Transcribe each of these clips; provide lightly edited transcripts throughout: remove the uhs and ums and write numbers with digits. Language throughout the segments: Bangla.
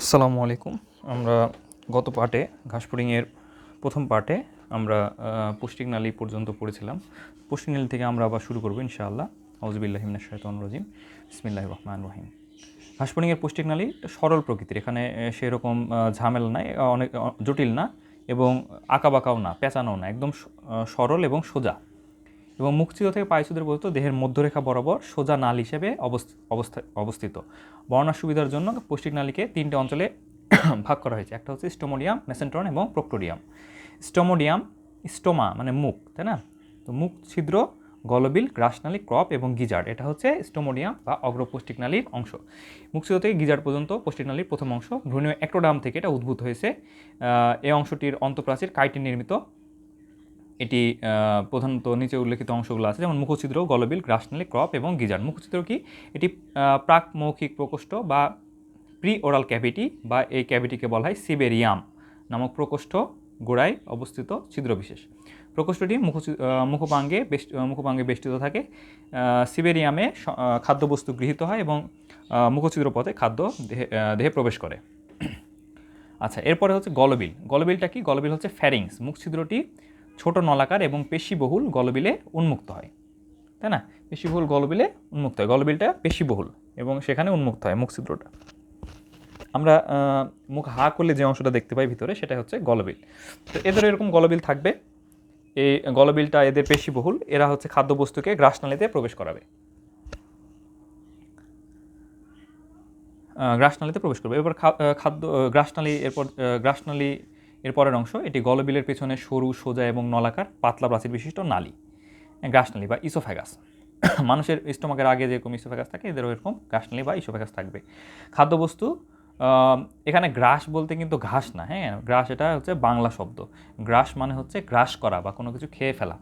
আসসালামু আলাইকুম। আমরা গত পার্টে ঘাসফড়িংয়ের প্রথম পার্টে আমরা পুষ্টিক নালী পর্যন্ত পড়েছিলাম। পুষ্টিক নালী থেকে আমরা আবার শুরু করব ইনশাআল্লাহ। আউযুবিল্লাহি মিনাশ শাইতানির রাজিম। বিসমিল্লাহির রহমানির রহিম। ঘাসফড়িংয়ের পুষ্টিক নালী সরল প্রকৃতির, এখানে সেরকম ঝামেলা নাই, অনেক জটিল না এবং আঁকাবাঁকাও না, পেঁচানোও না, একদম সরল এবং সোজা। এবং মুখচিত্র থেকে পায়ুচ্ছুদের পর্যন্ত দেহের মধ্যরেখা বরাবর সোজা নাল হিসেবে অবস্থিত। বর্ণনার সুবিধার জন্য পুষ্টিক নালীকে তিনটে অঞ্চলে ভাগ করা হয়েছে। একটা হচ্ছে স্টোমোডিয়াম, মেসেন্টরন এবং প্রক্টোরিয়াম। স্টোমা মানে মুখ, তাই না? তো মুখ ছিদ্র, গলবিল, গ্রাসনালী, ক্রপ এবং গিজার্ড, এটা হচ্ছে স্টোমোডিয়াম বা অগ্রপুষ্টিক নালীর অংশ। মুখছিদ্র থেকে গিজার্ড পর্যন্ত পুষ্টিক নালীর প্রথম অংশ। ভ্রূণীয় অ্যাক্টোডার্ম থেকে এটা উদ্ভূত হয়েছে। এই অংশটির অন্তঃপ্রাচীর কাইটিন নির্মিত। এটি প্রধানত নিচে উল্লেখিত অংশগুলো আছে, যেমন মুখছিদ্র, গলবিল, গ্রাসনালী, ক্রপ এবং গিজার্ড। মুখছিদ্র কি? এটি প্রাক মৌখিক প্রকোষ্ঠ বা প্রি ওরাল ক্যাভিটি, বা এই ক্যাভিটিকে বলা হয় সিবেরিয়াম নামক প্রকোষ্ঠ গোড়ায় অবস্থিত ছিদ্রবিশেষ। প্রকোষ্ঠটি মুখোপাঙ্গে বেষ্টিত থাকে। সিবেরিয়ামে খাদ্যবস্তু গৃহীত হয় এবং মুখছিদ্র পথে খাদ্য দেহে প্রবেশ করে। আচ্ছা, এরপরে হচ্ছে গলবিল। গলবিলটা কি? গলবিল হচ্ছে ফ্যারিংস। মুখছিদ্রটি ছোট নলাকার এবং পেশিবহুল গলবিলে উন্মুক্ত হয়, তাই না? পেশিবহুল গলবিলে উন্মুক্ত হয়। গলবিলটা পেশিবহুল এবং সেখানে উন্মুক্ত হয় মুখছিদ্রটা। আমরা মুখ হা করলে যে অংশটা দেখতে পাই ভিতরে, সেটা হচ্ছে গলবিল। তো এদের এরকম গলবিল থাকবে। এই গলবিলটা এদের পেশিবহুল, এরা হচ্ছে খাদ্যবস্তুকে গ্রাসনালীতে প্রবেশ করাবে, গ্রাসনালীতে প্রবেশ করবে। এরপর গ্রাসনালী এর পরের অংশ, এটি গলবিলের পেছনে সরু, সোজা এবং নলাকার পাতলা প্রাচীর বিশিষ্ট নালী, গ্রাসনালী বা ইসোফ্যাগাস। মানুষের স্টোমাকের আগে যেরকম ইসোফ্যাগাস থাকে, এদেরও এরকম গ্রাসনালী বা ইসোফ্যাগাস থাকবে। খাদ্যবস্তু, এখানে গ্রাস বলতে কিন্তু ঘাস না, হ্যাঁ, গ্রাস এটা হচ্ছে বাংলা শব্দ। গ্রাস মানে হচ্ছে গ্রাস করা বা কোনো কিছু খেয়ে ফেলা,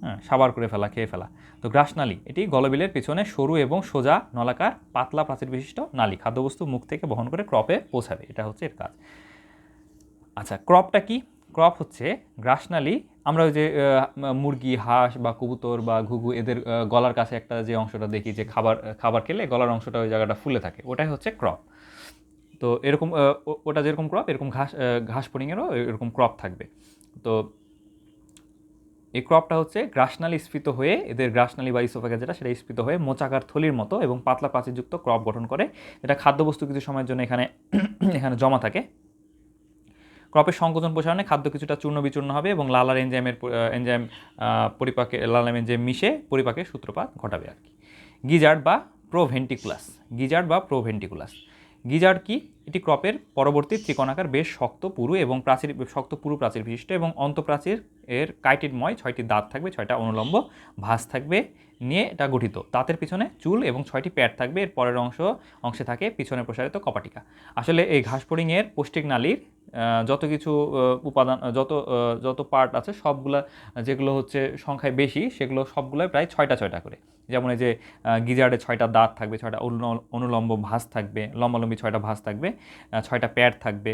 হ্যাঁ, সাবার করে ফেলা, খেয়ে ফেলা। তো গ্রাসনালী এটি গলবিলের পিছনে সরু এবং সোজা নলাকার পাতলা প্রাচীর বিশিষ্ট নালী, খাদ্যবস্তু মুখ থেকে বহন করে ক্রপে পৌঁছাবে, এটা হচ্ছে এর কাজ। আচ্ছা, ক্রপটা কি? ক্রপ হচ্ছে গ্রাসনালী। আমরা ওই যে মুরগি, হাঁস বা কবুতর বা ঘুঘু, এদের গলার কাছে একটা যে অংশটা দেখি, যে খাবার খেলে গলার অংশটা ওই জায়গাটা ফুলে থাকে, ওটাই হচ্ছে ক্রপ। তো এরকম ওটা যেরকম ক্রপ, এরকম ঘাসফড়িংয়েরও এরকম ক্রপ থাকবে। তো এই ক্রপটা হচ্ছে গ্রাসনালী স্ফীত হয়ে, এদের গ্রাসনালী বা ইসোফ্যাগাস যেটা, সেটা স্ফীত হয়ে মোচাকার থলির মতো এবং পাতলা প্রাচীরযুক্ত ক্রপ গঠন করে। এটা খাদ্যবস্তু কিছু সময়ের জন্য এখানে জমা থাকে। ক্রপের সংকোচন প্রসারণে খাদ্য কিছুটা চূর্ণ বিচূর্ণ হবে এবং লালার এনজাইম লালার এনজাইম মিশে পরিপাকের সূত্রপাত ঘটাবে আর কি। গিজার্ড বা প্রোভেন্টিকুলাস। গিজার্ড কি? এটি ক্রপের পরবর্তী ত্রিকোণাকার বেশ শক্ত পুরু প্রাচীর বিশিষ্ট এবং অন্তঃপ্রাচীর এর কাইটিনময় 6টি দাঁত থাকবে, 6টা অনুলম্ব ভাঁজ থাকবে নিয়ে এটা গঠিত। দাঁতের পিছনে চুল এবং 6টি প্যাড থাকবে। এর পরের অংশে থাকে পিছনে প্রসারিত কপাটিকা। আসলে এই ঘাসফড়িংয়ের পুষ্টিক নালীর যত কিছু উপাদান, যত পার্ট আছে, সবগুলা যেগুলো হচ্ছে সংখ্যায় বেশি, সেগুলো সবগুলোই প্রায় 6টা করে। যেমন এই যে গিজার্ডে 6টা দাঁত থাকবে, 6টা অনুলম্ব ভাঁজ থাকবে, লম্বালম্বি 6টা ভাঁজ থাকবে, 6টা প্যাড থাকবে।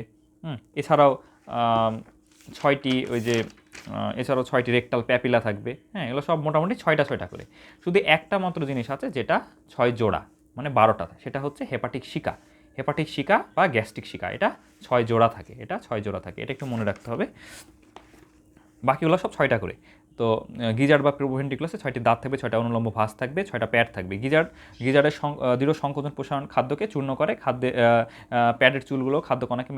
এছাড়াও 6টি রেকটাল প্যাপিলা থাকবে। হ্যাঁ, এগুলো সব মোটামুটি 6টা করে। শুধু একটা মাত্র জিনিস আছে যেটা 6 জোড়া, মানে 12টা, সেটা হচ্ছে হেপাটিক শিকা বা গ্যাস্ট্রিক শিকা। এটা 6 জোড়া থাকে, এটা একটু মনে রাখতে হবে। বাকিগুলো সব 6টা করে। তো গিজার্ড বা প্রোভেন্টিকুলাসে 6টি দাঁত থাকবে, 6টা অনুলম্ব ভাঁজ থাকবে, 6টা প্যাড থাকবে। গিজার্ডের দৃঢ় সংকোচন প্রসারণ খাদ্যকে চূর্ণ করে। প্যাডের চুলগুলো খাদ্যকণাকে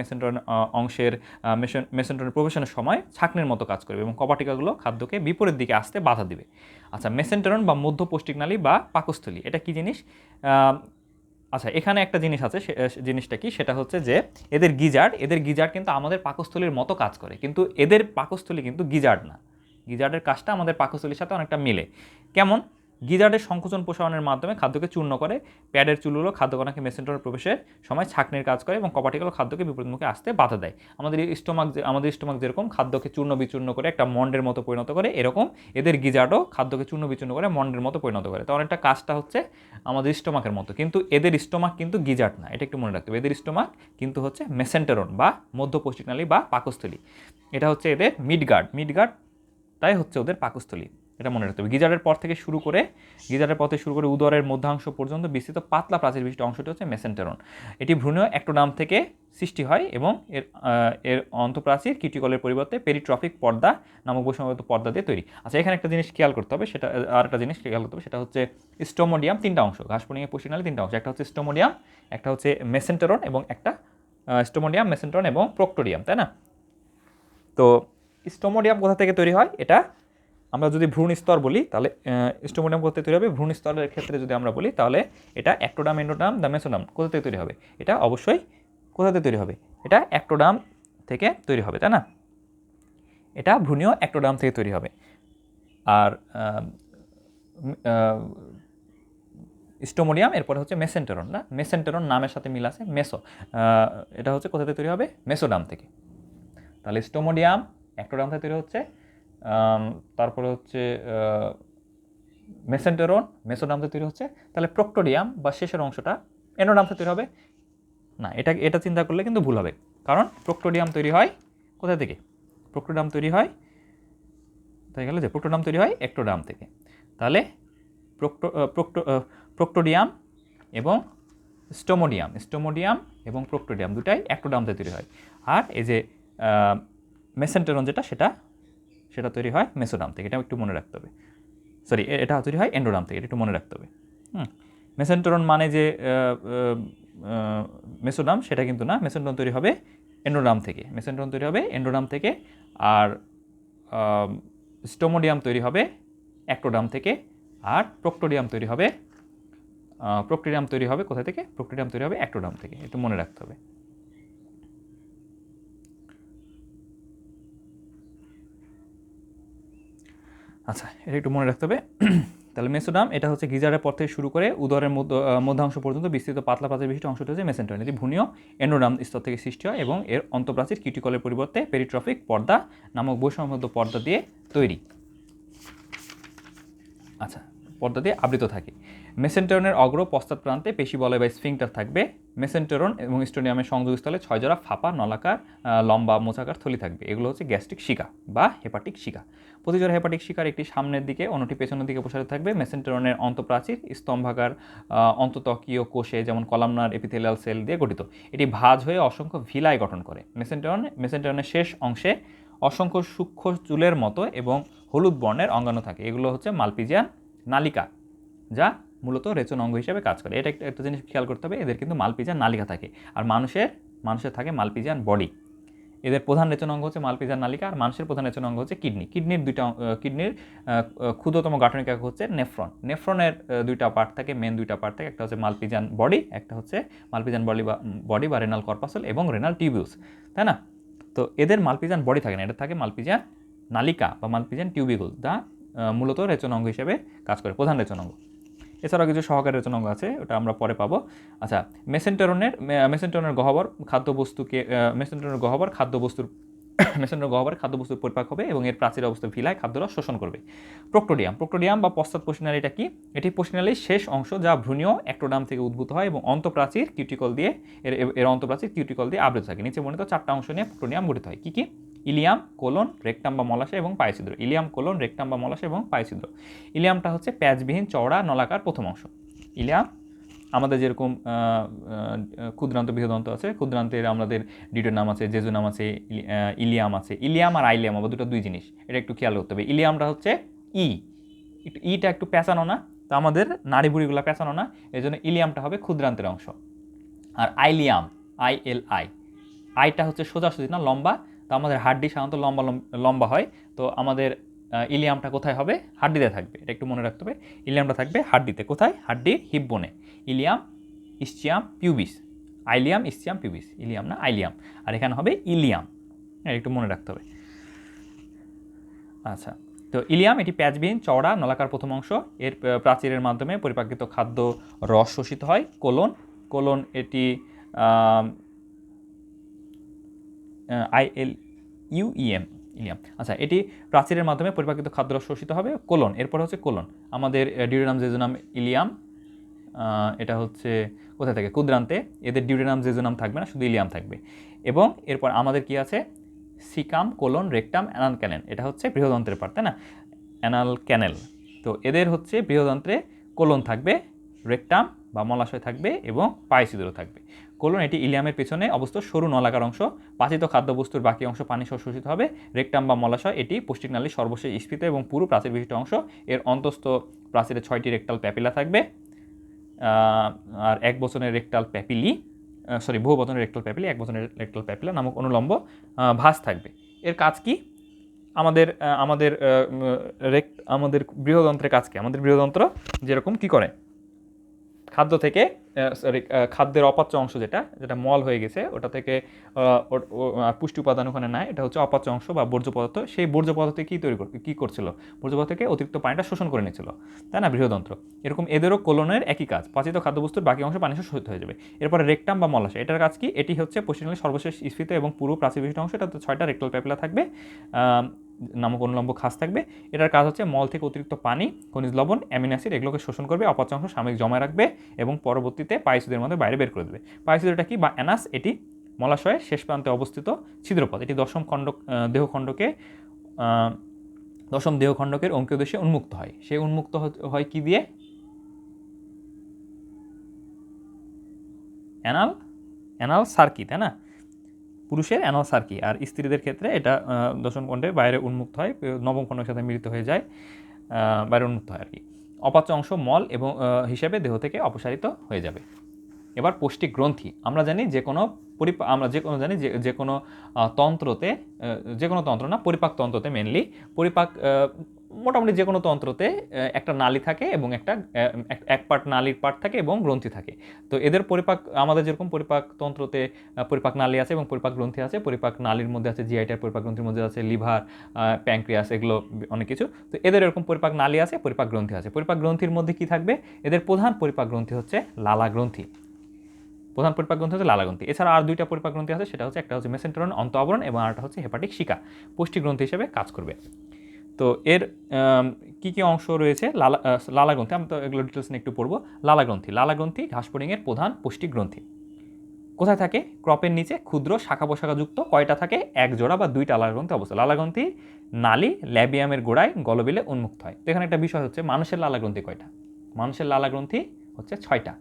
মেসেন্টরনের প্রবেশনের সময় ছাঁকনির মতো কাজ করবে এবং কপাটিকাগুলো খাদ্যকে বিপরীত দিকে আসতে বাধা দিবে। আচ্ছা, মেসেন্টরন বা মধ্যপুষ্টিক নালী বা পাকস্থলী, এটা কি জিনিস? আচ্ছা, এখানে একটা জিনিস আছে, জিনিসটা কি? সেটা হচ্ছে যে এদের গিজার্ড কিন্তু আমাদের পাকস্থলীর মতো কাজ করে, কিন্তু এদের পাকস্থলী কিন্তু গিজার্ড না। গিজার্ডের কাজটা আমাদের পাকস্থলীর সাথে অনেকটা মিলে। কেমন? গিজার্ডের সংকোচন প্রসারণের মাধ্যমে খাদ্যকে চূর্ণ করে। প্যাডের চুলগুলো খাদ্যকণাকে মেসেন্টরের প্রবেশের সময় ছাঁকনির কাজ করে এবং কপাটিকাগুলো খাদ্যকে বিপরীতমুখে আসতে বাধা দেয়। আমাদের স্টোমাক যেরকম খাদ্যকে চূর্ণ বিচূর্ণ করে একটা মন্ডের মতো পরিণত করে, এরকম এদের গিজার্ডও খাদ্যকে চূর্ণ বিচূর্ণ করে মন্ডের মতো পরিণত করে। তো অনেকটা কাজটা হচ্ছে আমাদের স্টোমাকের মতো, কিন্তু এদের স্টোমাক কিন্তু গিজার্ড না, এটা একটু মনে রাখতে হবে। এদের স্টোমাক কিন্তু হচ্ছে মেসেন্টেরন বা মধ্যপুষ্টিক নালী বা পাকস্থলী। এটা হচ্ছে এদের মিডগার্ড, তাই হচ্ছে ওদের পাকস্থলী, এটা মনে রাখতে হবে। গিজারের পথে শুরু করে উদরের মধ্যাংশ পর্যন্ত বিস্তৃত পাতলা প্রাচীর বিশিষ্ট অংশটি হচ্ছে মেসেন্টেরন। এটি ভ্রূণীয় অ্যাক্টোডার্ম থেকে সৃষ্টি হয় এবং এর অন্তঃপ্রাচীর কিউটিকলের পরিবর্তে পেরিট্রফিক পর্দা নামক বৈষম্যযুক্ত পর্দা দিয়ে তৈরি। আচ্ছা, এখানে একটা জিনিস খেয়াল করতে হবে, সেটা আর একটা জিনিস খেয়াল করতে হবে, সেটা হচ্ছে স্টোমোডিয়াম। তিনটা অংশ, ঘাসফড়িংয়ের পুষ্টিনালী তিনটা অংশ, একটা হচ্ছে স্টোমোডিয়াম, একটা হচ্ছে মেসেন্টেরন এবং একটা স্টোমোডিয়াম, মেসেন্টেরন এবং প্রোক্টোডিয়াম, তাই না? তো স্টোমোডিয়াম কোথা থেকে তৈরি হয়, এটা আমরা যদি ভ্রূণ স্তর বলি তাহলে স্টোমোডিয়াম কোথা থেকে তৈরি হবে, ভ্রূণ স্তরের ক্ষেত্রে যদি আমরা বলি তাহলে এটা অ্যাক্টোডাম, এন্ডোডাম, দ্য মেসোডাম কোথা থেকে তৈরি হবে, এটা অবশ্যই কোথা থেকে তৈরি হবে, এটা অ্যাক্টোডাম থেকে তৈরি হবে, তাই না? এটা ভ্রূণীয় অ্যাক্টোডাম থেকে তৈরি হবে। আর স্টোমোডিয়াম, এরপরে হচ্ছে মেসেন্টেরন, না মেসেন্টেরন নামের সাথে মিল আছে, মেসো, এটা হচ্ছে কোথা থেকে তৈরি হবে, মেসোডাম থেকে। তাহলে স্টোমোডিয়াম অ্যাক্টোডাম থেকে তৈরি হচ্ছে, তারপরে হচ্ছে মেসেন্টেরন মেসোডাম থেকে তৈরি হচ্ছে, তাহলে প্রোক্টোডিয়াম বা শেষের অংশটা এন্ডোডাম থেকে তৈরি হবে না। এটা চিন্তা করলে কিন্তু ভুল হবে, কারণ প্রোক্টোডিয়াম তৈরি হয় কোথা থেকে, প্রোক্টোডিয়াম তৈরি হয়, তাই গেল যে প্রোক্টোডিয়াম তৈরি হয় অ্যাক্টোডাম থেকে। তাহলে প্রোক্টোডিয়াম এবং স্টোমোডিয়াম এবং প্রোক্টোডিয়াম দুটাই অ্যাক্টোডাম থেকে তৈরি হয়। আর এই যে মেসেন্টেরন যেটা সেটা তৈরি হয় মেসোডাম থেকে, এটা একটু মনে রাখতে হবে। সরি, এটা তৈরি হয় এন্ডোডাম থেকে, এটা একটু মনে রাখতে হবে। মেসেন্টেরন মানে যে মেসোডাম সেটা কিন্তু না, মেসেন্টেরন তৈরি হবে এন্ডোডাম থেকে, মেসেন্টেরন তৈরি হবে এন্ডোডাম থেকে। আর স্টোমোডিয়াম তৈরি হবে অ্যাক্টোডাম থেকে। আর প্রোক্টোডিয়াম তৈরি হবে কোথা থেকে, প্রোক্টোডিয়াম তৈরি হবে অ্যাক্টোডাম থেকে, একটু মনে রাখতে হবে। আচ্ছা, এটা একটু মনে রাখতে হবে। তাহলে মেসোডাম এটা হচ্ছে গিজারের পর থেকে শুরু করে উদরের মধ্যাংশ পর্যন্ত বিস্তৃত পাতলা প্রাচীর বিশিষ্ট অংশটি হচ্ছে মেসেন্টেরন। এটি ভ্রূণীয় এন্ডোডাম স্তর থেকে সৃষ্টি হয় এবং এর অন্তঃপ্রাচীর কিউটিকলের পরিবর্তে পেরিট্রফিক পর্দা নামক বৈষম্যযুক্ত পর্দা দিয়ে তৈরি। আচ্ছা, পর্দা দিয়ে আবৃত থাকে। মেসেন্টেরনের অগ্র পশ্চাৎ প্রান্তে পেশি বলয় বা স্ফিংক্টার থাকবে। মেসেন্টেরন এবং স্টোডিয়ামের সংযোগস্থলে 6 জোড়া ফাঁপা নলাকার লম্বা মোচাকার থলি থাকবে। এগুলো হচ্ছে গ্যাস্ট্রিক শিকা বা হেপাটিক শিকা। প্রতি জোড়া হেপাটিক শিকার একটি সামনের দিকে, অন্যটি পেছনের দিকে প্রসারিত থাকবে। মেসেন্টেরনের অন্তঃপ্রাচীর স্তম্ভাকার অন্তঃত্বকীয় কোষে যেমন কলামনার এপিথেলিয়াল সেল দিয়ে গঠিত। এটি ভাঁজ হয়ে অসংখ্য ভিলাই গঠন করে। মেসেন্টেরনের শেষ অংশে অসংখ্য সূক্ষ্ম চুলের মতো এবং হলুদ বর্ণের অঙ্গাণু থাকে। এগুলো হচ্ছে মালপিজিয়ান নালিকা, যা মূলত রেচন অঙ্গ হিসেবে কাজ করে। এটা একটা জিনিস খেয়াল করতে হবে, এদের কিন্তু মালপিজিয়ান নালিকা থাকে। আর মানুষের থাকে মালপিজিয়ান বডি। এদের প্রধান রেচন অঙ্গ হচ্ছে মালপিজিয়ান নালিকা, আর মানুষের প্রধান রেচন অঙ্গ হচ্ছে কিডনি। কিডনির ক্ষুদ্রতম গাঠনিক একক হচ্ছে নেফ্রন। নেফ্রনের দুইটা পার্ট থাকে, মেন দুইটা পার্ট থাকে, একটা হচ্ছে মালপিজিয়ান বডি, একটা হচ্ছে মালপিজিয়ান বডি বা রেনাল কর্পাসল এবং রেনাল টিউবিউস, তাই না? তো এদের মালপিজিয়ান বডি থাকে না, এটা থাকে মালপিজিয়ান নালিকা বা মালপিজিয়ান টিউবিকুল, যা মূলত রেচন অঙ্গ হিসেবে কাজ করে, প্রধান রেচন অঙ্গ। এছাড়াও কিছু সহকারী রেচন অঙ্গ আছে, ওটা আমরা পরে পাবো। আচ্ছা, মেসেন্টেরনের গহ্বর খাদ্যবস্তুর পরিপাক হবে এবং এর প্রাচীর অবস্থা ভিলায় খাদ্যরস শোষণ করবে। প্রোক্টোডিয়াম বা পশ্চাৎ পোষণালীটা কি? এটি পোষণালীর শেষ অংশ, যা ভ্রূণীয় অ্যাক্টোডাম থেকে উদ্ভূত হয় এবং অন্তঃপ্রাচীর কিউটিকল দিয়ে আবৃত থাকে। নিচে বর্ণিত 4টা অংশ নিয়ে প্রোক্টোডিয়াম গঠিত হয়। কি কি? ইলিয়াম, কোলন, রেকটাম বা মলাশয় এবং পায়ছিদ্র। পায়ছিদ্র। ইলিয়ামটা হচ্ছে প্যাচবিহীন চওড়া নলাকার প্রথম অংশ। ইলিয়াম আমাদের যেরকম ক্ষুদ্রান্ত বৃহদন্ত আছে, ক্ষুদ্রান্তের আমাদের ডিউটেনাম আছে, জেজুনাম আছে, ইলিয়াম আছে। ইলিয়াম আর আইলিয়াম আবার দুই জিনিস, এটা একটু খেয়াল করতে হবে। ইলিয়ামটা হচ্ছে ইটা একটু পেঁচানো না, তো আমাদের নাড়ি বুড়িগুলো পেঁচানো না, এই জন্য ইলিয়ামটা হবে ক্ষুদ্রান্তের অংশ। আর আইলিয়াম, আইটা হচ্ছে সোজাসুজি না, লম্বা, তো আমাদের হাড্ডি সাধারণত লম্বা হয়, তো আমাদের ইলিয়ামটা কোথায় হবে? হাড্ডিতে থাকবে, এটা একটু মনে রাখতে হবে। ইলিয়ামটা থাকবে হাড্ডিতে, কোথায়? হাড্ডির হিপ বোনে। Ilium, ischium, pubis. Ilium, ischium, pubis, ilium না আইলিয়াম। আর এখানে হবে ইলিয়াম, একটু মনে রাখতে হবে। আচ্ছা, তো ইলিয়াম এটি প্যাচবিহীন চওড়া নলাকার প্রথম অংশ। এর প্রাচীরের মাধ্যমে পরিপাকিত খাদ্য রস শোষিত হয়। কোলন এটি ILUEM, ইলিয়াম। আচ্ছা, এটি প্রাচীরের মাধ্যমে পরিপাকিত খাদ্যরস শোষিত হবে, কোলন। এরপর হচ্ছে কোলন, আমাদের ডিউটেনাম, জেজুনাম, ইলিয়াম, এটা হচ্ছে কোথায় থাকে? ক্ষুদ্রান্তে। এদের ডিউটেনাম, জেজুনাম থাকবে না, শুধু ইলিয়াম থাকবে। এবং এরপর আমাদের কি আছে? সিকাম, কোলন, রেকটাম, অ্যানাল ক্যানেল, এটা হচ্ছে বৃহদন্ত্রের পার্ট, তাই না? অ্যানাল ক্যানেল। তো এদের হচ্ছে বৃহদন্ত্রে কোলন থাকবে, রেকটাম বা মলাশয় থাকবে এবং পায়ছিদ্র থাকবে। কোলন এটি ইলিয়ামের পেছনে অবস্থিত সরু নলাকার অংশ। পাচিত খাদ্যবস্তুর বাকি অংশ পানি সহ শোষিত হবে। রেকটাম বা মলাশয় এটি পৌষ্টিকনালীর সর্বশেষ স্ফীত এবং পুরু প্রাচীর বিশিষ্ট অংশ। এর অন্তস্থ প্রাচীরে 6টি রেকটাল প্যাপিলা থাকবে, আর এক বচনের রেকটাল প্যাপিলি, বহু বচনের রেকটাল প্যাপিলি, এক বচনের রেকটাল প্যাপিলা নামক অনুলম্ব ভাঁজ থাকবে। এর কাজ কি? আমাদের আমাদের আমাদের বৃহদন্ত্রের কাজ কি? আমাদের বৃহদন্ত্র যেরকম কি করে, খাদ্য থেকে খাদ্যের অপাচ্য অংশ যেটা মল হয়ে গেছে ওটা থেকে পুষ্টি উপাদান ওখানে নেয়, এটা হচ্ছে অপাচ্য অংশ বা বর্জ্য পদার্থ। সেই বর্জ্য পদার্থ কী করছিল? বর্জ্য পদার্থ থেকে অতিরিক্ত পানিটা শোষণ করে নিচ্ছিল, তাই না, বৃহদন্ত্র। এরকম এদেরও কোলনের একই কাজ, পাচিত খাদ্যবস্তুর বাকি অংশ পানি শোষিত হয়ে যাবে। এরপরে রেকটাম বা মলাশয়, এটার কাজ কি? এটি হচ্ছে পৌষ্টিকনালীর সর্বশেষ স্ফীত এবং পুরো প্রাচীর বিশিষ্ট অংশ। এটাতে 6টা রেকটাল প্যাপিলা থাকবে নামক অনুলম্ব খাস থাকবে। এটার কাজ হচ্ছে মল থেকে অতিরিক্ত পানি, খনিজ লবণ, অ্যামিনো অ্যাসিড এগুলোকে শোষণ করবে, অপাচ্য অংশ সাময়িক জমায় রাখবে এবং পরবর্তীতে পাইসুদের মধ্যে বাইরে বের করে দেবে। পাইসুদটা কি? বা অ্যানাস, এটি মলাশয়ের শেষ প্রান্তে অবস্থিত ছিদ্রপথ। এটি দশম দেহখণ্ডকের অঙ্কীয় দেশে উন্মুক্ত হয়। সে উন্মুক্ত হয় কি দিয়ে? অ্যানাল সার্কি, তাই না? পুরুষের অ্যানাল সার্কি, আর স্ত্রীদের ক্ষেত্রে এটা দশম খণ্ডে বাইরে উন্মুক্ত হয়, নবম খণ্ডের সাথে মিলিত হয়ে যায়, বাইরে উন্মুক্ত হয় আর কি। অপাচ্য অংশ মল এবং হিসেবে দেহ থেকে অপসারিত হয়ে যাবে। এবার পৌষ্টিক গ্রন্থি। আমরা জানি যে কোনো তন্ত্রতে, যে কোনো তন্ত্র না, পরিপাক তন্ত্রতে মেনলি, মোটামুটি যে কোনো তন্ত্রতে একটা নালী থাকে এবং এক পার্ট নালীর পার্ট থাকে এবং গ্রন্থি থাকে। তো এদের আমাদের যেরকম পরিপাক তন্ত্রতে পরিপাক নালী আছে এবং পরিপাক গ্রন্থি আছে। পরিপাক নালীর মধ্যে আছে জিআইটার, পরিপাক গ্রন্থির মধ্যে আছে লিভার, প্যাঙ্ক্রিয়াস, এগুলো অনেক কিছু। তো এদের এরকম পরিপাক নালী আছে, পরিপাক গ্রন্থি আছে। পরিপাক গ্রন্থির মধ্যে কি থাকবে? এদের প্রধান পরিপাক গ্রন্থি হচ্ছে লালা গ্রন্থি। প্রধান পরিপাক গ্রন্থি হচ্ছে লালা গ্রন্থি। এছাড়া আর 2টা পরিপাক গ্রন্থি আছে, সেটা হচ্ছে একটা হচ্ছে মেসেন্টেরন অন্ত আবরণ এবং আরেকটা হচ্ছে হেপাটিক শিকা, পুষ্টি গ্রন্থি হিসেবে কাজ করবে। তো এর কী কী অংশ রয়েছে? লালা গ্রন্থি, আমি তো এগুলো ডিটেলস নিয়ে একটু পড়বো। লালা গ্রন্থি ঘাসফড়িংয়ের প্রধান পুষ্টিক গ্রন্থি। কোথায় থাকে? ক্রপের নিচে ক্ষুদ্র শাখা প্রশাখাযুক্ত কয়টা থাকে? 1 জোড়া বা 2টা লালা গ্রন্থি অবস্থা। লালা গ্রন্থি নালী ল্যাবিয়ামের গোড়ায় গলবিলে উন্মুক্ত হয়। তো এখানে একটা বিষয় হচ্ছে, মানুষের লালা গ্রন্থি কয়টা? মানুষের লালা গ্রন্থি হচ্ছে 6টা,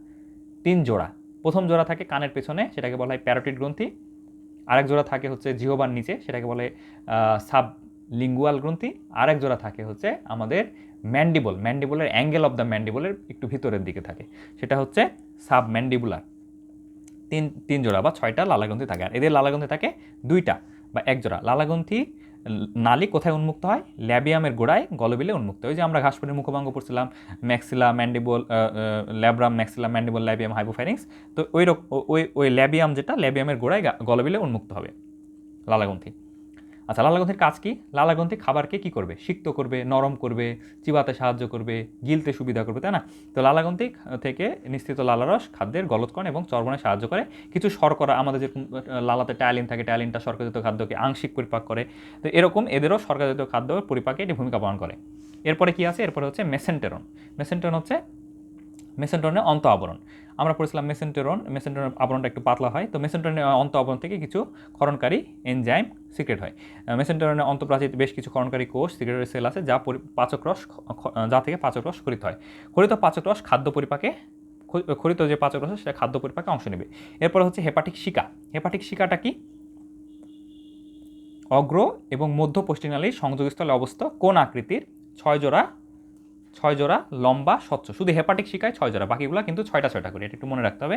3 জোড়া। প্রথম জোড়া থাকে কানের পেছনে, সেটাকে বলা হয় প্যারোটিড গ্রন্থি। আরেক জোড়া থাকে হচ্ছে জিহ্বার নিচে, সেটাকে বলে সাবলিঙ্গুয়াল গ্রন্থি। আরেক জোড়া থাকে হচ্ছে আমাদের ম্যান্ডিবলের অ্যাঙ্গেল অফ দ্য ম্যান্ডিবলের একটু ভিতরের দিকে থাকে, সেটা হচ্ছে সাবম্যান্ডিবুলার। তিন জোড়া বা 6টা লালাগ্রন্থি থাকে। আর এদের লালাগ্রন্থি থাকে 2টা বা 1 জোড়া। লালাগ্রন্থি নালী কোথায় উন্মুক্ত হয়? ল্যাবিয়ামের গোড়ায় গলবিলে উন্মুক্ত। ওই যে আমরা ঘাসফড়িংয়ের মুখভঙ্গ পড়ছিলাম, maxilla mandible, labrum, maxilla mandible, labium, hypopharynx. তো ওই ল্যাবিয়াম যেটা ল্যাবিয়ামের গোড়ায় গলবিলে উন্মুক্ত হবে লালাগ্রন্থি। আচ্ছা, লালাগ্রন্থির কাজ কি? লালাগ্রন্থি খাবারকে কি করবে? সিক্ত করবে, নরম করবে, চিবাতে সাহায্য করবে, গিলতে সুবিধা করবে, তাই না? তো লালাগ্রন্থি থেকে নিঃসৃত লালারস খাদ্যের গলৎকরণ এবং চর্বণে সাহায্য করে। কিছু শর্করা, আমাদের যেরকম লালাতে টায়ালিন থাকে, টায়ালিনটা শর্করাজাতীয় খাদ্যকে আংশিক পরিপাক করে। তো এরকম এদেরও শর্করাজাতীয় খাদ্য পরিপাকে এটি ভূমিকা পালন করে। এরপরে কি আছে? এরপরে হচ্ছে মেসেন্টেরন। মেসেন্টেরনের অন্ত আবরণ। আমরা পড়েছিলাম মেসেন্টেরনের আবরণটা একটু পাতলা হয়। তো মেসেন্টেরনের অন্ত আবরণ থেকে কিছু ক্ষরণকারী এনজাইম সিক্রেট হয়। মেসেন্টেরনের অন্তঃপ্রাচীর বেশ কিছু ক্ষরণকারী কোষ, সিক্রেটরি সেল আছে, যা থেকে পাচক রস খরিত হয়। খরিত পাচক রস খাদ্য পরিপাকে, খরিত যে পাচক রস সেটা খাদ্য পরিপাকে অংশ নেবে। এরপর হচ্ছে হেপাটিক শিকা। হেপাটিক শিকাটা কি? অগ্র এবং মধ্য পৌষ্টিকনালীর সংযোগস্থলে অবস্থিত কোন আকৃতির 6 জোড়া লম্বা স্বচ্ছ। শুধু হেপাটিক শিকায় 6 জোড়া, বাকিগুলো কিন্তু 6টা করে, এটা একটু মনে রাখতে হবে।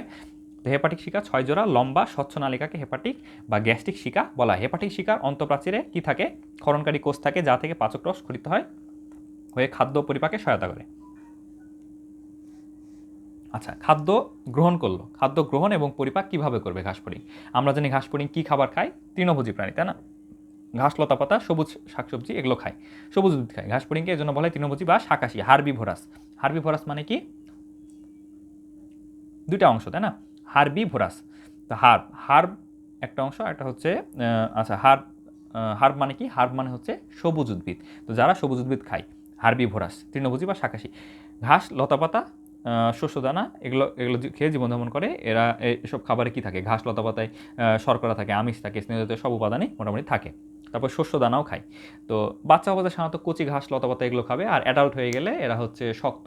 তো হেপাটিক শিকা 6 জোড়া লম্বা স্বচ্ছ নালিকাকে হেপাটিক বা গ্যাস্ট্রিক শিকা বলা হয়। হেপাটিক শিকার অন্তঃপ্রাচীরে কি থাকে? ক্ষরণকারী কোষ থাকে, যা থেকে পাচক রস খরিত হয়ে খাদ্য পরিপাকে সহায়তা করে। আচ্ছা, খাদ্য গ্রহণ করলো, খাদ্য গ্রহণ এবং পরিপাক কিভাবে করবে ঘাসফড়িং? আমরা জানি ঘাসফড়িং কি খাবার খায়? তৃণভোজী প্রাণী, তাই না? ঘাস, লতা পাতা, সবুজ শাকসবজি এগুলো খায়, সবুজ উদ্ভিদ খায়। ঘাসফড়িংকে এর জন্য বলা হয় তৃণভোজী বা শাকাশী, হার্বিভোরাস। হার্বিভোরাস মানে কি? 2টা অংশ, তাই না? হার্বিভোরাস। তো হার্ব একটা অংশ, একটা হচ্ছে আচ্ছা, হার্ব মানে কি? হার্ব মানে হচ্ছে সবুজ উদ্ভিদ। তো যারা সবুজ উদ্ভিদ খায় হার্বিভোরাস, তৃণভোজী বা শাকাশী। ঘাস, লতাপাতা, শস্যদানা এগুলো খেয়ে জীবনযাপন করে। এরা এসব খাবারে কি থাকে? ঘাস, লতাপাতায় শর্করা থাকে, আমিষ থাকে, স্নেহজাতীয় সব উপাদানই মোটামুটি থাকে। তারপর শস্যদানাও খায়। তো বাচ্চা অবস্থায় সাধারণত কচি ঘাস, লতাপাতা এগুলো খাবে। আর অ্যাডাল্ট হয়ে গেলে এরা হচ্ছে শক্ত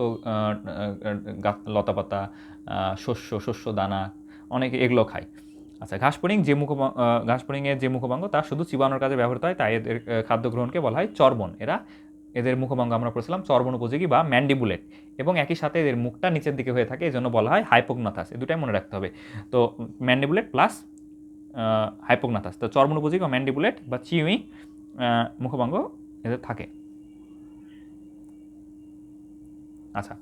লতাপাতা, শস্যদানা, অনেকে এগুলো খায়। আচ্ছা, ঘাসফড়িংয়ের যে মুখভঙ্গ তা শুধু চিবানোর কাজে ব্যবহৃত হয়, তাই এদের খাদ্য গ্রহণকে বলা হয় চর্বণ। এদের মুখভঙ্গ আমরা পড়ছিলাম চর্বণ উপযোগী বা ম্যান্ডিবুলেট, এবং একই সাথে এদের মুখটা নিচের দিকে হয়ে থাকে, এই জন্য বলা হয় হাইপোগনাথাস। এই দুটাই মনে রাখতে হবে। তো ম্যান্ডিবুলেট প্লাস হাইপোগনাথাস, তো চর্বণ উপযোগী বা ম্যান্ডিবুলেট বা চিউইং মুখভঙ্গ এদের থাকে। আচ্ছা,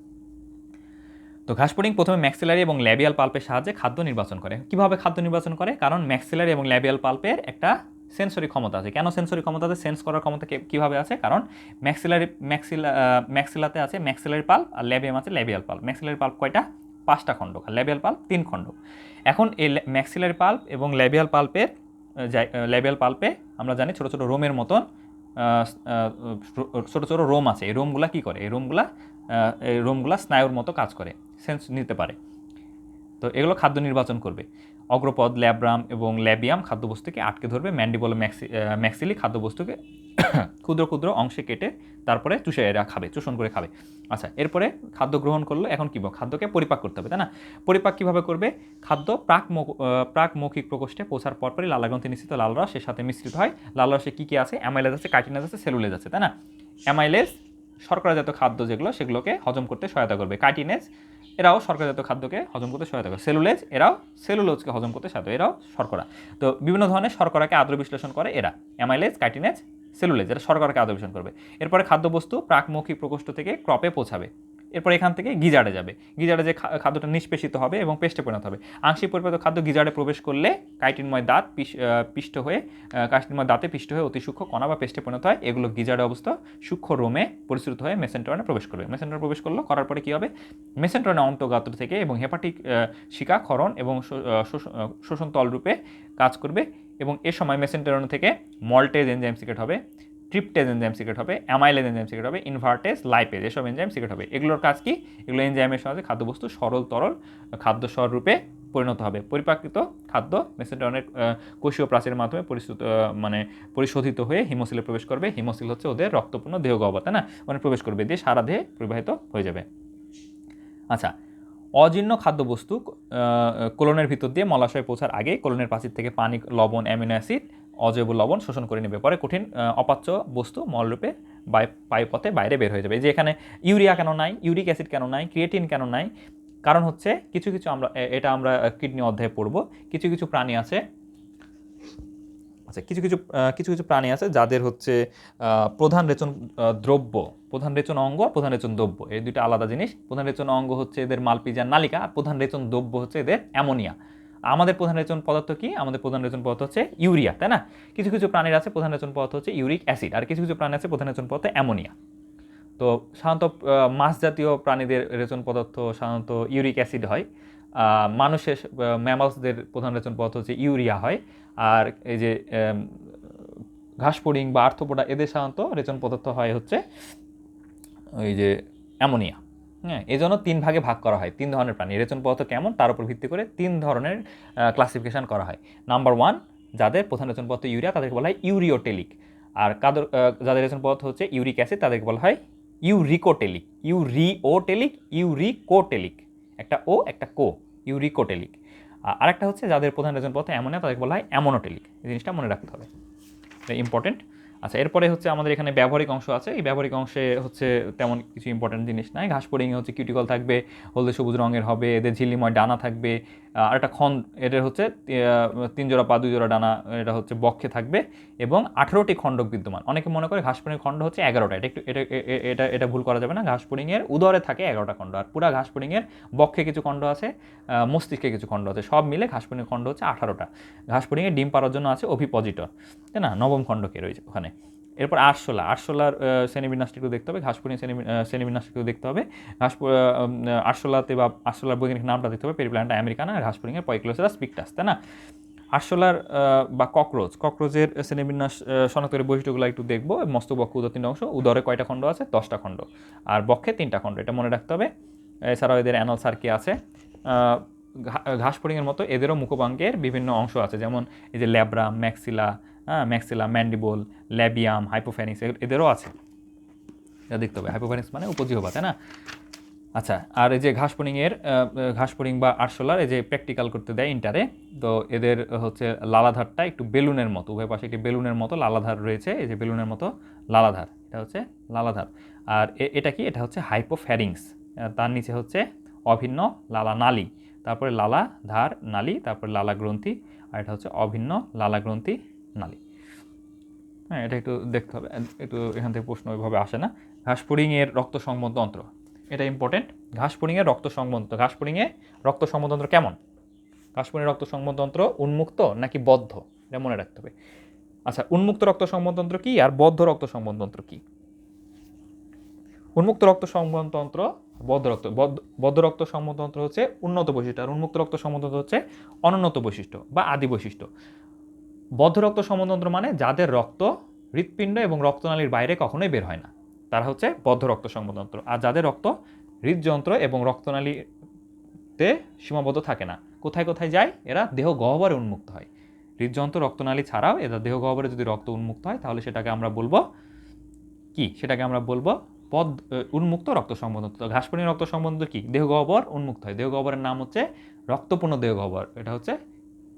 তো ঘাসফড়িং প্রথমে ম্যাক্সিলারি এবং ল্যাবিয়াল পাল্পের সাহায্যে খাদ্য নির্বাচন করে। কীভাবে খাদ্য নির্বাচন করে? কারণ ম্যাক্সিলারি এবং ল্যাবিয়াল পাল্পের একটা সেন্সরি ক্ষমতা আছে। কেন সেন্সরি ক্ষমতা আছে? সেন্স করার ক্ষমতা কীভাবে আছে? কারণ ম্যাক্সিলাতে আছে ম্যাক্সিলারি পাল্প, আর ল্যাবিয়াম আছে ল্যাবিয়াল পাল্প। ম্যাক্সিলারি পাল্প কয়টা? 5টা খণ্ড, আর ল্যাবিয়াল পাল্প 3 খণ্ড। এখন এই ম্যাক্সিলারি পাল্প এবং ল্যাবিয়াল পাল্পে আমরা জানি ছোটো ছোটো রোমের মতন ছোটো ছোটো রোম আছে। এই রোমগুলা কী করে? এই রোমগুলা স্নায়ুর মতো কাজ করে, সেন্স নিতে পারে। তো এগুলো খাদ্য নির্বাচন করবে। অগ্রপদ, ল্যাব্রাম এবং ল্যাবিয়াম খাদ্যবস্তুকে আটকে ধরবে। ম্যান্ডিবল ম্যাক্সিলি খাদ্যবস্তুকে ক্ষুদ্র ক্ষুদ্র অংশে কেটে তারপরে চূষণ করে খাবে। আচ্ছা, এরপরে খাদ্য গ্রহণ করলো। এখন কী খাদ্যকে পরিপাক করতে হবে, তাই না? পরিপাক কীভাবে করবে? খাদ্য প্রাক মৌখিক প্রকোষ্ঠে পৌঁছার পরপরই লালাগ্রন্থি নিঃসৃত লালরস এর সাথে মিশ্রিত হয়। লালরসে কী কী আছে? অ্যামাইলেজ আছে, কাইটিনেজ আছে, সেলুলেজ আছে, তাই না? অ্যামাইলেজ শর্করাজাত খাদ্য সেগুলোকে হজম করতে সহায়তা করবে। কাইটিনেজ এরাও শর্করাজাত খাদ্যকে হজম করতে সহায়তা করে। সেলুলেজ এরাও সেলুলোজকে হজম করতে সহায়তা, এরাও শর্করা। তো বিভিন্ন ধরনের শর্করাকে আদ্র বিশ্লেষণ করে এরা। অ্যামাইলেজ, কাইটিনেজ, সেলুলেজ এরা শর্করাকে আদ্র বিশ্লেষণ করবে। এরপরে খাদ্যবস্তু প্রাকমৌখিক প্রকোষ্ঠ থেকে ক্রপে পৌঁছাবে। এরপর এখান থেকে গিজার্ডে যাবে। গিজার্ডে যে খাদ্যটা নিষ্পেষিত হবে এবং পেস্টে পরিণত হবে। আংশিক পরিপাক খাদ্য গিজার্ডে প্রবেশ করলে কাইটিনময় দাঁতে পিষ্ট হয়ে অতি সূক্ষ্ম কণা বা পেস্টে পরিণত হয়। এগুলো গিজার্ডে অবস্থা সূক্ষ্ম রোমে পরিশ্রুত হয়ে মেসেন্টরনে প্রবেশ করবে। মেসেন্টরনে প্রবেশ করার পরে কী হবে? মেসেন্টরনে অন্তঃগাত্র থেকে এবং হেপাটিক শিকা ক্ষরণ এবং শোষণ তলরূপে কাজ করবে, এবং এ সময় মেসেন্টরন থেকে মল্টেজ এনজাইম সিক্রেট হবে, ট্রিপটেজ এনজাইম সিক্রেট হবে, অ্যামাইলেজ এনজাইম সিক্রেট হবে, ইনভার্টেজ, লাইপেজ এসব এনজাইম সিক্রেট হবে। এগুলোর কাজ কি? এগুলো এনজাইমের সাহায্যে খাদ্যবস্তু সরল তরল খাদ্যস্বর রূপে পরিণত হবে। পরিপাকিত খাদ্য মেসেন্টরনের কোষীয় প্রাচীরের মাধ্যমে পরিশোধিত হয়ে হিমোসিলে প্রবেশ করবে। হিমোসিল হচ্ছে ওদের রক্তপূর্ণ দেহগহ্বর, তাই না? প্রবেশ করবে, দিয়ে সারা দেহে প্রবাহিত হয়ে যাবে। আচ্ছা, অজীর্ণ খাদ্যবস্তু কোলনের ভিতর দিয়ে মলাশয়ে পৌঁছার আগে কোলনের প্রাচীর থেকে পানি, লবণ, অ্যামিনো অ্যাসিড, অজৈব লবণ শোষণ করে নেবে। পরে কঠিন অপাচ্য বস্তু মলরূপে বায়ুপথে বাইরে বের হয়ে যাবে। যে এখানে ইউরিয়া কেন নাই, ইউরিক অ্যাসিড কেন নাই, ক্রিয়েটিন কেন নাই? কারণ হচ্ছে কিছু আমরা কিডনি অধ্যায়ে পড়ব। কিছু প্রাণী আছে, কিছু প্রাণী আছে যাদের হচ্ছে প্রধান রেচন অঙ্গ, প্রধান রেচন দ্রব্য, এই দুইটা আলাদা জিনিস। প্রধান রেচন অঙ্গ হচ্ছে এদের মালপিজার নালিকা, আর প্রধান রেচন দ্রব্য হচ্ছে এদের অ্যামোনিয়া। আমাদের প্রধান রেচন পদার্থ কি? আমাদের প্রধান রেচন পদার্থ হচ্ছে ইউরিয়া, তাই না? কিছু প্রাণীর আছে প্রধান রেচন পদার্থ হচ্ছে ইউরিক অ্যাসিড, আর কিছু প্রাণী আছে প্রধান রেচন পদার্থ অ্যামোনিয়া। তো সাধারণত মাছ জাতীয় প্রাণীদের রেচন পদার্থ সাধারণত ইউরিক অ্যাসিড হয়। মানুষের ম্যামালসদের প্রধান রেচন পদার্থ হচ্ছে ইউরিয়া হয়। আর এই যে ঘাসফড়িং বা আর্থ্রোপোডা এদের সাধারণত রেচন পদার্থ হয় হচ্ছে ওই যে অ্যামোনিয়া। হ্যাঁ, এই জন্য 3 ভাগে ভাগ করা হয়। 3 ধরনের প্রাণী রেচন পদার্থ কেমন তার উপর ভিত্তি করে 3 ধরনের ক্লাসিফিকেশন করা হয়। নাম্বার 1, যাদের প্রধান রেচন পদার্থ ইউরিয়া তাদেরকে বলা হয় ইউরিওটেলিক। আর যাদের রেচন পদার্থ হচ্ছে ইউরিক অ্যাসিড তাদেরকে বলা হয় ইউরিকোটেলিক। একটা ও একটা কো, ইউরিকোটেলিক। আরেকটা হচ্ছে যাদের প্রধান রেচন পদার্থ অ্যামোনিয়া তাদেরকে বলা হয় অ্যামোনোটেলিক। এই জিনিসটা মনে রাখতে হবে, এটা ইম্পর্টেন্ট। আচ্ছা, এরপরে হচ্ছে আমাদের এখানে ব্যবহারিক অংশ আছে। এই ব্যবহারিক অংশে হচ্ছে তেমন কিছু ইম্পর্টেন্ট জিনিস নাই। ঘাসফড়িংয়ে হচ্ছে কিউটিকল থাকবে, হলদে সবুজ রঙের হবে, এদের ঝিল্লিময় ডানা থাকবে, আর একটা এদের হচ্ছে 3 জোড়া পা 2 জোড়া ডানা, এটা হচ্ছে বক্ষে থাকবে, এবং 18টি খণ্ডক বিদ্যমান। অনেকে মনে করে ঘাসফড়িংয়ের খণ্ড হচ্ছে 11টা। এটা ভুল করা যাবে না। ঘাসফড়িংয়ের উদরে থাকে 11টা খণ্ড, আর পুরা ঘাসফড়িংয়ের বক্ষে কিছু খণ্ড আছে, মস্তিষ্কে কিছু খণ্ড আছে, সব মিলে ঘাসফড়িংয়ের খণ্ড হচ্ছে 18টা। ঘাসফড়িংয়ের ডিম পাড়ার জন্য আছে অভিপজিটর, তাই না? 9ম খণ্ডকে রয়েছে ওখানে। এরপর আরশোলার শ্রেণীবিন্যাসটিকেও দেখতে হবে, ঘাসফড়িং শ্রেণীবিন্যাসটিকেও দেখতে হবে। আরশোলাতে বা আরশোলার বৈজ্ঞানিক নামটা দেখতে হবে, পেরিপ্ল্যান্টা আমেরিকানা। আর ঘাসফড়িংয়ের পয়ক্লোসেরাস পিকটাস, তাই না? আরশোলার বা ককরোচের শ্রেণীবিন্যাস শনাক্তের বৈশিষ্ট্যগুলো একটু দেখবো। মস্তক, বক্ষ, উদর 3 অংশ। উদরে কয়টা খণ্ড আছে? 10টা খণ্ড। আর বক্ষে 3টা খণ্ড, এটা মনে রাখতে হবে। এছাড়াও এদের অ্যানাল সার্কি আছে। ঘাসফড়িংয়ের মতো এদেরও মুখবাঙ্গের বিভিন্ন অংশ আছে, যেমন এই যে ল্যাব্রাম, ম্যাক্সিলা, ম্যান্ডিবল, ল্যাবিয়াম, হাইপোফ্যানিক্স এদেরও আছে, এটা দেখতে হবে। হাইপোফ্যানিক্স মানে উপজিহ্বা, তাই না? আচ্ছা, আর এই যে ঘাসফড়িং বা আরশোলার এই যে প্র্যাকটিক্যাল করতে দেয় ইন্টারে, তো এদের হচ্ছে লালাধারটা একটু বেলুনের মতো, উভয় পাশে একটি বেলুনের মতো লালাধার রয়েছে, এই যে বেলুনের মতো লালাধার, এটা হচ্ছে লালাধার। আর এটা কি, এটা হচ্ছে হাইপোফ্যারিংস, তার নিচে হচ্ছে অভিন্ন লালা নালী, তারপরে লালা ধার নালী, তারপরে লালা গ্রন্থি, আর এটা হচ্ছে অভিন্ন লালা গ্রন্থি নালী। হ্যাঁ, এটা একটু দেখতে হবে, একটু এখান থেকে প্রশ্ন ওইভাবে আসে না। ঘাসফড়িংয়ের রক্ত সংবহনতন্ত্র, এটা ইম্পর্টেন্ট। ঘাসফড়িংয়ের রক্ত সংবহনতন্ত্র, ঘাসফড়িংয়ে রক্ত সংবহনতন্ত্র কেমন? ঘাসফড়িংয়ের রক্ত সংবহনতন্ত্র উন্মুক্ত নাকি বদ্ধ, এটা মনে রাখতে হবে। আচ্ছা, উন্মুক্ত রক্ত সংবহনতন্ত্র কি আর বদ্ধ রক্ত সংবহনতন্ত্র কি? উন্মুক্ত রক্ত সংবহনতন্ত্র, বদ্ধ রক্ত সংবহনতন্ত্র হচ্ছে উন্নত বৈশিষ্ট্য, আর উন্মুক্ত রক্ত সংবহনতন্ত্র হচ্ছে অনুন্নত বৈশিষ্ট্য বা আদি বৈশিষ্ট্য। বদ্ধ রক্ত সংবহনতন্ত্র মানে যাদের রক্ত হৃৎপিণ্ড এবং রক্তনালীর বাইরে কখনোই বের হয় না, তারা হচ্ছে বদ্ধ রক্ত সংবহনতন্ত্র। আর যাদের রক্ত হৃদযন্ত্র এবং রক্তনালীতে সীমাবদ্ধ থাকে না, কোথায় কোথায় যায়, এরা দেহ গহ্বরে উন্মুক্ত হয়। হৃদযন্ত্র রক্তনালী ছাড়াও এরা দেহ গহ্বরে যদি রক্ত উন্মুক্ত হয়, তাহলে সেটাকে আমরা বলবো কি, সেটাকে আমরা বলবো উন্মুক্ত রক্ত সংবহনতন্ত্র। ঘাসফড়িং রক্ত সংবহনতন্ত্র কি, দেহ গহ্বর উন্মুক্ত হয়, দেহ গহ্বরের নাম হচ্ছে রক্তপূর্ণ দেহ গহ্বর, এটা হচ্ছে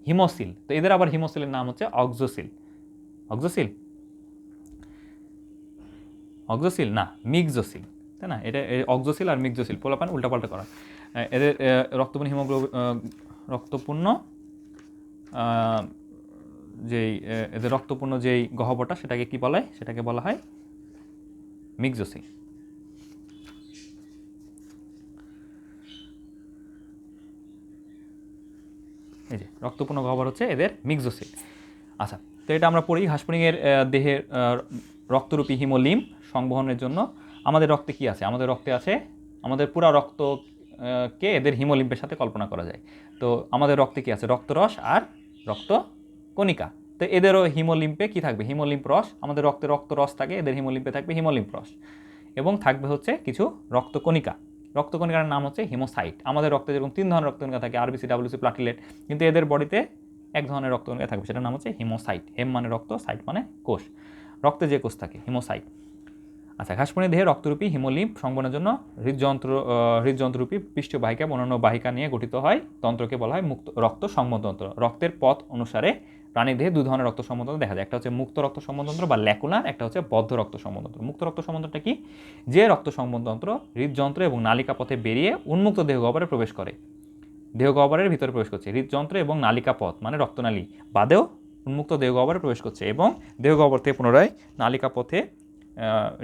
হিমোসিল। তো এদের আবার হিমোসিলের নাম হচ্ছে অক্সোসিল। অক্সোসিল অক্সোসিল না, মিক্সোসিল, তাই না? এটা অক্সোসিল আর মিক্সোসিল পোলাপান উল্টাপাল্টা করা। এদের রক্তপূর্ণ রক্তপূর্ণ যেই এদের রক্তপূর্ণ যেই গহ্বরটা, সেটাকে কি বলা হয়? সেটাকে বলা হয় মিক্সোসিল। এই যে রক্তপূর্ণ গহ্বর হচ্ছে এদের মিক্সোসিল। আচ্ছা, তো এটা আমরা পড়ি। ঘাসফড়িংয়ের দেহের রক্তরূপী হিমোলিম সংবহনের জন্য আমাদের রক্তে কি আছে? আমাদের রক্তে আছে, আমাদের পুরা রক্ত কে এদের হিমোলিম্পের সাথে কল্পনা করা যায়। তো আমাদের রক্তে কি আছে? রক্তরস আর রক্ত কণিকা। তো এদেরও হিমোলিম্পে কি থাকবে? হিমোলিম্প রস। আমাদের রক্তে রক্তরস থাকে, এদের হিমোলিম্পে থাকবে হিমোলিম্প রস, এবং থাকবে হচ্ছে কিছু রক্তকণিকা। রক্তকণিকার নাম হচ্ছে হিমোসাইট। আমাদের রক্তে যেরকম 3 ধরনের রক্তকণিকা থাকে, আরবিসি, ডাব্লিউসি, প্লাটিলেট, কিন্তু এদের বডিতে এক ধরনের রক্তকণিকা থাকবে, সেটার নাম হচ্ছে হিমোসাইট। হেম মানে রক্ত, সাইট মানে কোষ, রক্তে যে কোষ থাকে হিমোসাইট। আচ্ছা, ঘাসফড়িং দেহে রক্তরূপী হিমোলিম্প সংবহনের জন্য হৃদযন্ত্ররূপী পৃষ্ঠীয় বাহিকা এবং অন্যান্য বাহিকা নিয়ে গঠিত হয় তন্ত্রকে বলা হয় মুক্ত রক্ত সংবহনতন্ত্র। রক্তের পথ অনুসারে প্রাণীর দেহে 2 ধরনের রক্ত সংবহনতন্ত্র দেখা যায়, একটা হচ্ছে মুক্ত রক্ত সংবহনতন্ত্র বা ল্যাকুনার, একটা হচ্ছে বদ্ধ রক্ত সংবহনতন্ত্র। মুক্ত রক্ত সংবহনতন্ত্রটা কি? যে রক্ত সংবহনতন্ত্র হৃদযন্ত্র এবং নালিকা পথে বেরিয়ে উন্মুক্ত দেহ গহ্বরে প্রবেশ করে, দেহ গহ্বরের ভিতরে প্রবেশ করছে, হৃদযন্ত্র এবং নালিকা পথ মানে রক্তনালী বাদেও উন্মুক্ত দেহ গহ্বরে প্রবেশ করছে এবং দেহ গহ্বর থেকে পুনরায় নালিকা পথে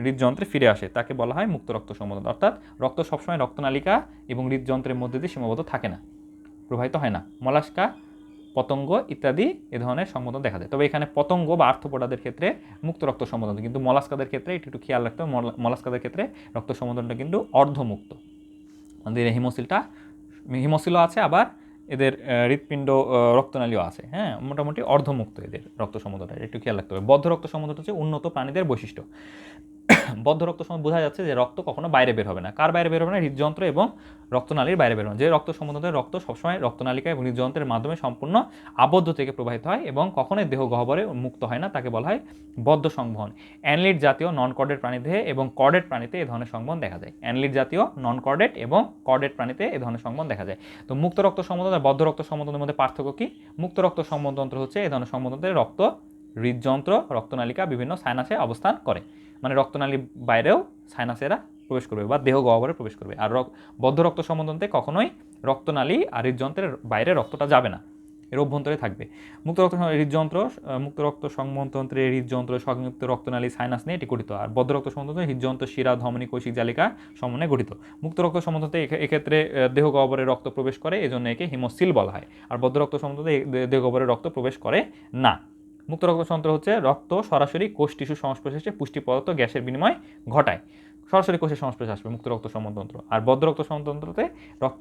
হৃদযন্ত্রে ফিরে আসে, তাকে বলা হয় মুক্ত রক্ত সংবহনতন্ত্র। অর্থাৎ রক্ত সবসময় রক্তনালিকা এবং হৃদযন্ত্রের মধ্যে দিয়ে সীমাবদ্ধ থাকে না, প্রবাহিত হয় না। মলাস্কা, পতঙ্গ ইত্যাদি এ ধরনের সংবহন দেখা যায়। তবে এখানে পতঙ্গ বা আর্থ্রোপোডাদের ক্ষেত্রে মুক্ত রক্ত সংবহন, কিন্তু মলাস্কাদের ক্ষেত্রে একটু খেয়াল রাখতে হবে, মলাস্কাদের ক্ষেত্রে রক্ত সংবহনটা কিন্তু অর্ধমুক্ত। আমাদের হিমোসিলও আছে, আবার এদের হৃৎপিণ্ড রক্তনালীও আছে। হ্যাঁ, মোটামুটি অর্ধমুক্ত এদের রক্ত সংবহনটা, একটু খেয়াল রাখতে হবে। বদ্ধ রক্ত সংবহন হচ্ছে উন্নত প্রাণীদের বৈশিষ্ট্য। বদ্ধ রক্ত সংবহন বোঝা যাচ্ছে যে রক্ত কখনো বাইরে বের হবে না। কার বাইরে বের হবে না? হৃদযন্ত্র এবং রক্তনালীর বাইরে বের হবে না। যে রক্ত সংবহনের রক্ত সবসময় রক্তনালিকা এবং হৃদযন্ত্রের মাধ্যমে সম্পূর্ণ আবদ্ধ থেকে প্রবাহিত হয় এবং কখনোই দেহ গহ্বরে মুক্ত হয় না, তাকে বলা হয় বদ্ধ সংবহন। অ্যানলিড জাতীয় নন কর্ডেট প্রাণীদেহে এবং কর্ডেট প্রাণীতে এ ধরনের সংবহন দেখা যায়। অ্যানলিড জাতীয় নন কর্ডেট এবং কর্ডেট প্রাণীতে এ ধরনের সংবহন দেখা যায়। তো মুক্ত রক্ত সংবহন আর বদ্ধ রক্ত সংবহনের মধ্যে পার্থক্য কি? মুক্ত রক্ত সংবহনতন্ত্র হচ্ছে এ ধরনের সংবহনতন্ত্রে রক্ত হৃদযন্ত্র, রক্তনালিকা, বিভিন্ন সাইনাসে অবস্থান করে, মানে রক্তনালীর বাইরেও সাইনাসেরা প্রবেশ করবে বা দেহ গহ্বরে প্রবেশ করবে। আর বদ্ধ রক্ত সংবহনতন্ত্রে কখনোই রক্তনালী আর হৃদযন্ত্রের বাইরে রক্তটা যাবে না, এর অভ্যন্তরে থাকবে। মুক্ত রক্ত সংবহনতন্ত্রে হৃদযন্ত্র, সংযুক্ত রক্তনালী, সাইনাস নিয়ে এটি গঠিত। আর বদ্ধ রক্ত সংবহনতন্ত্রে হৃদযন্ত্র, শিরা, ধমনী, কৈশিক জালিকা সমন্বয়ে গঠিত। মুক্ত রক্ত সংবহনতন্ত্রে এক্ষেত্রে দেহ গহ্বরে রক্ত প্রবেশ করে, এজন্য একে হিমোসিল বলা হয়। আর বদ্ধ রক্ত সংবহনতন্ত্রে দেহ গহ্বরে রক্ত প্রবেশ করে না। মুক্ত রক্ত সংবহন হচ্ছে রক্ত সরাসরি কোষ টিস্যু সংস্পর্শে পুষ্টি পদার্থ গ্যাসের বিনিময় ঘটায়, সরাসরি কোষের সংস্পর্শে আসবে মুক্ত রক্ত সংবহনতন্ত্র। আর বদ্ধ রক্ত সংবহনতন্ত্রতে রক্ত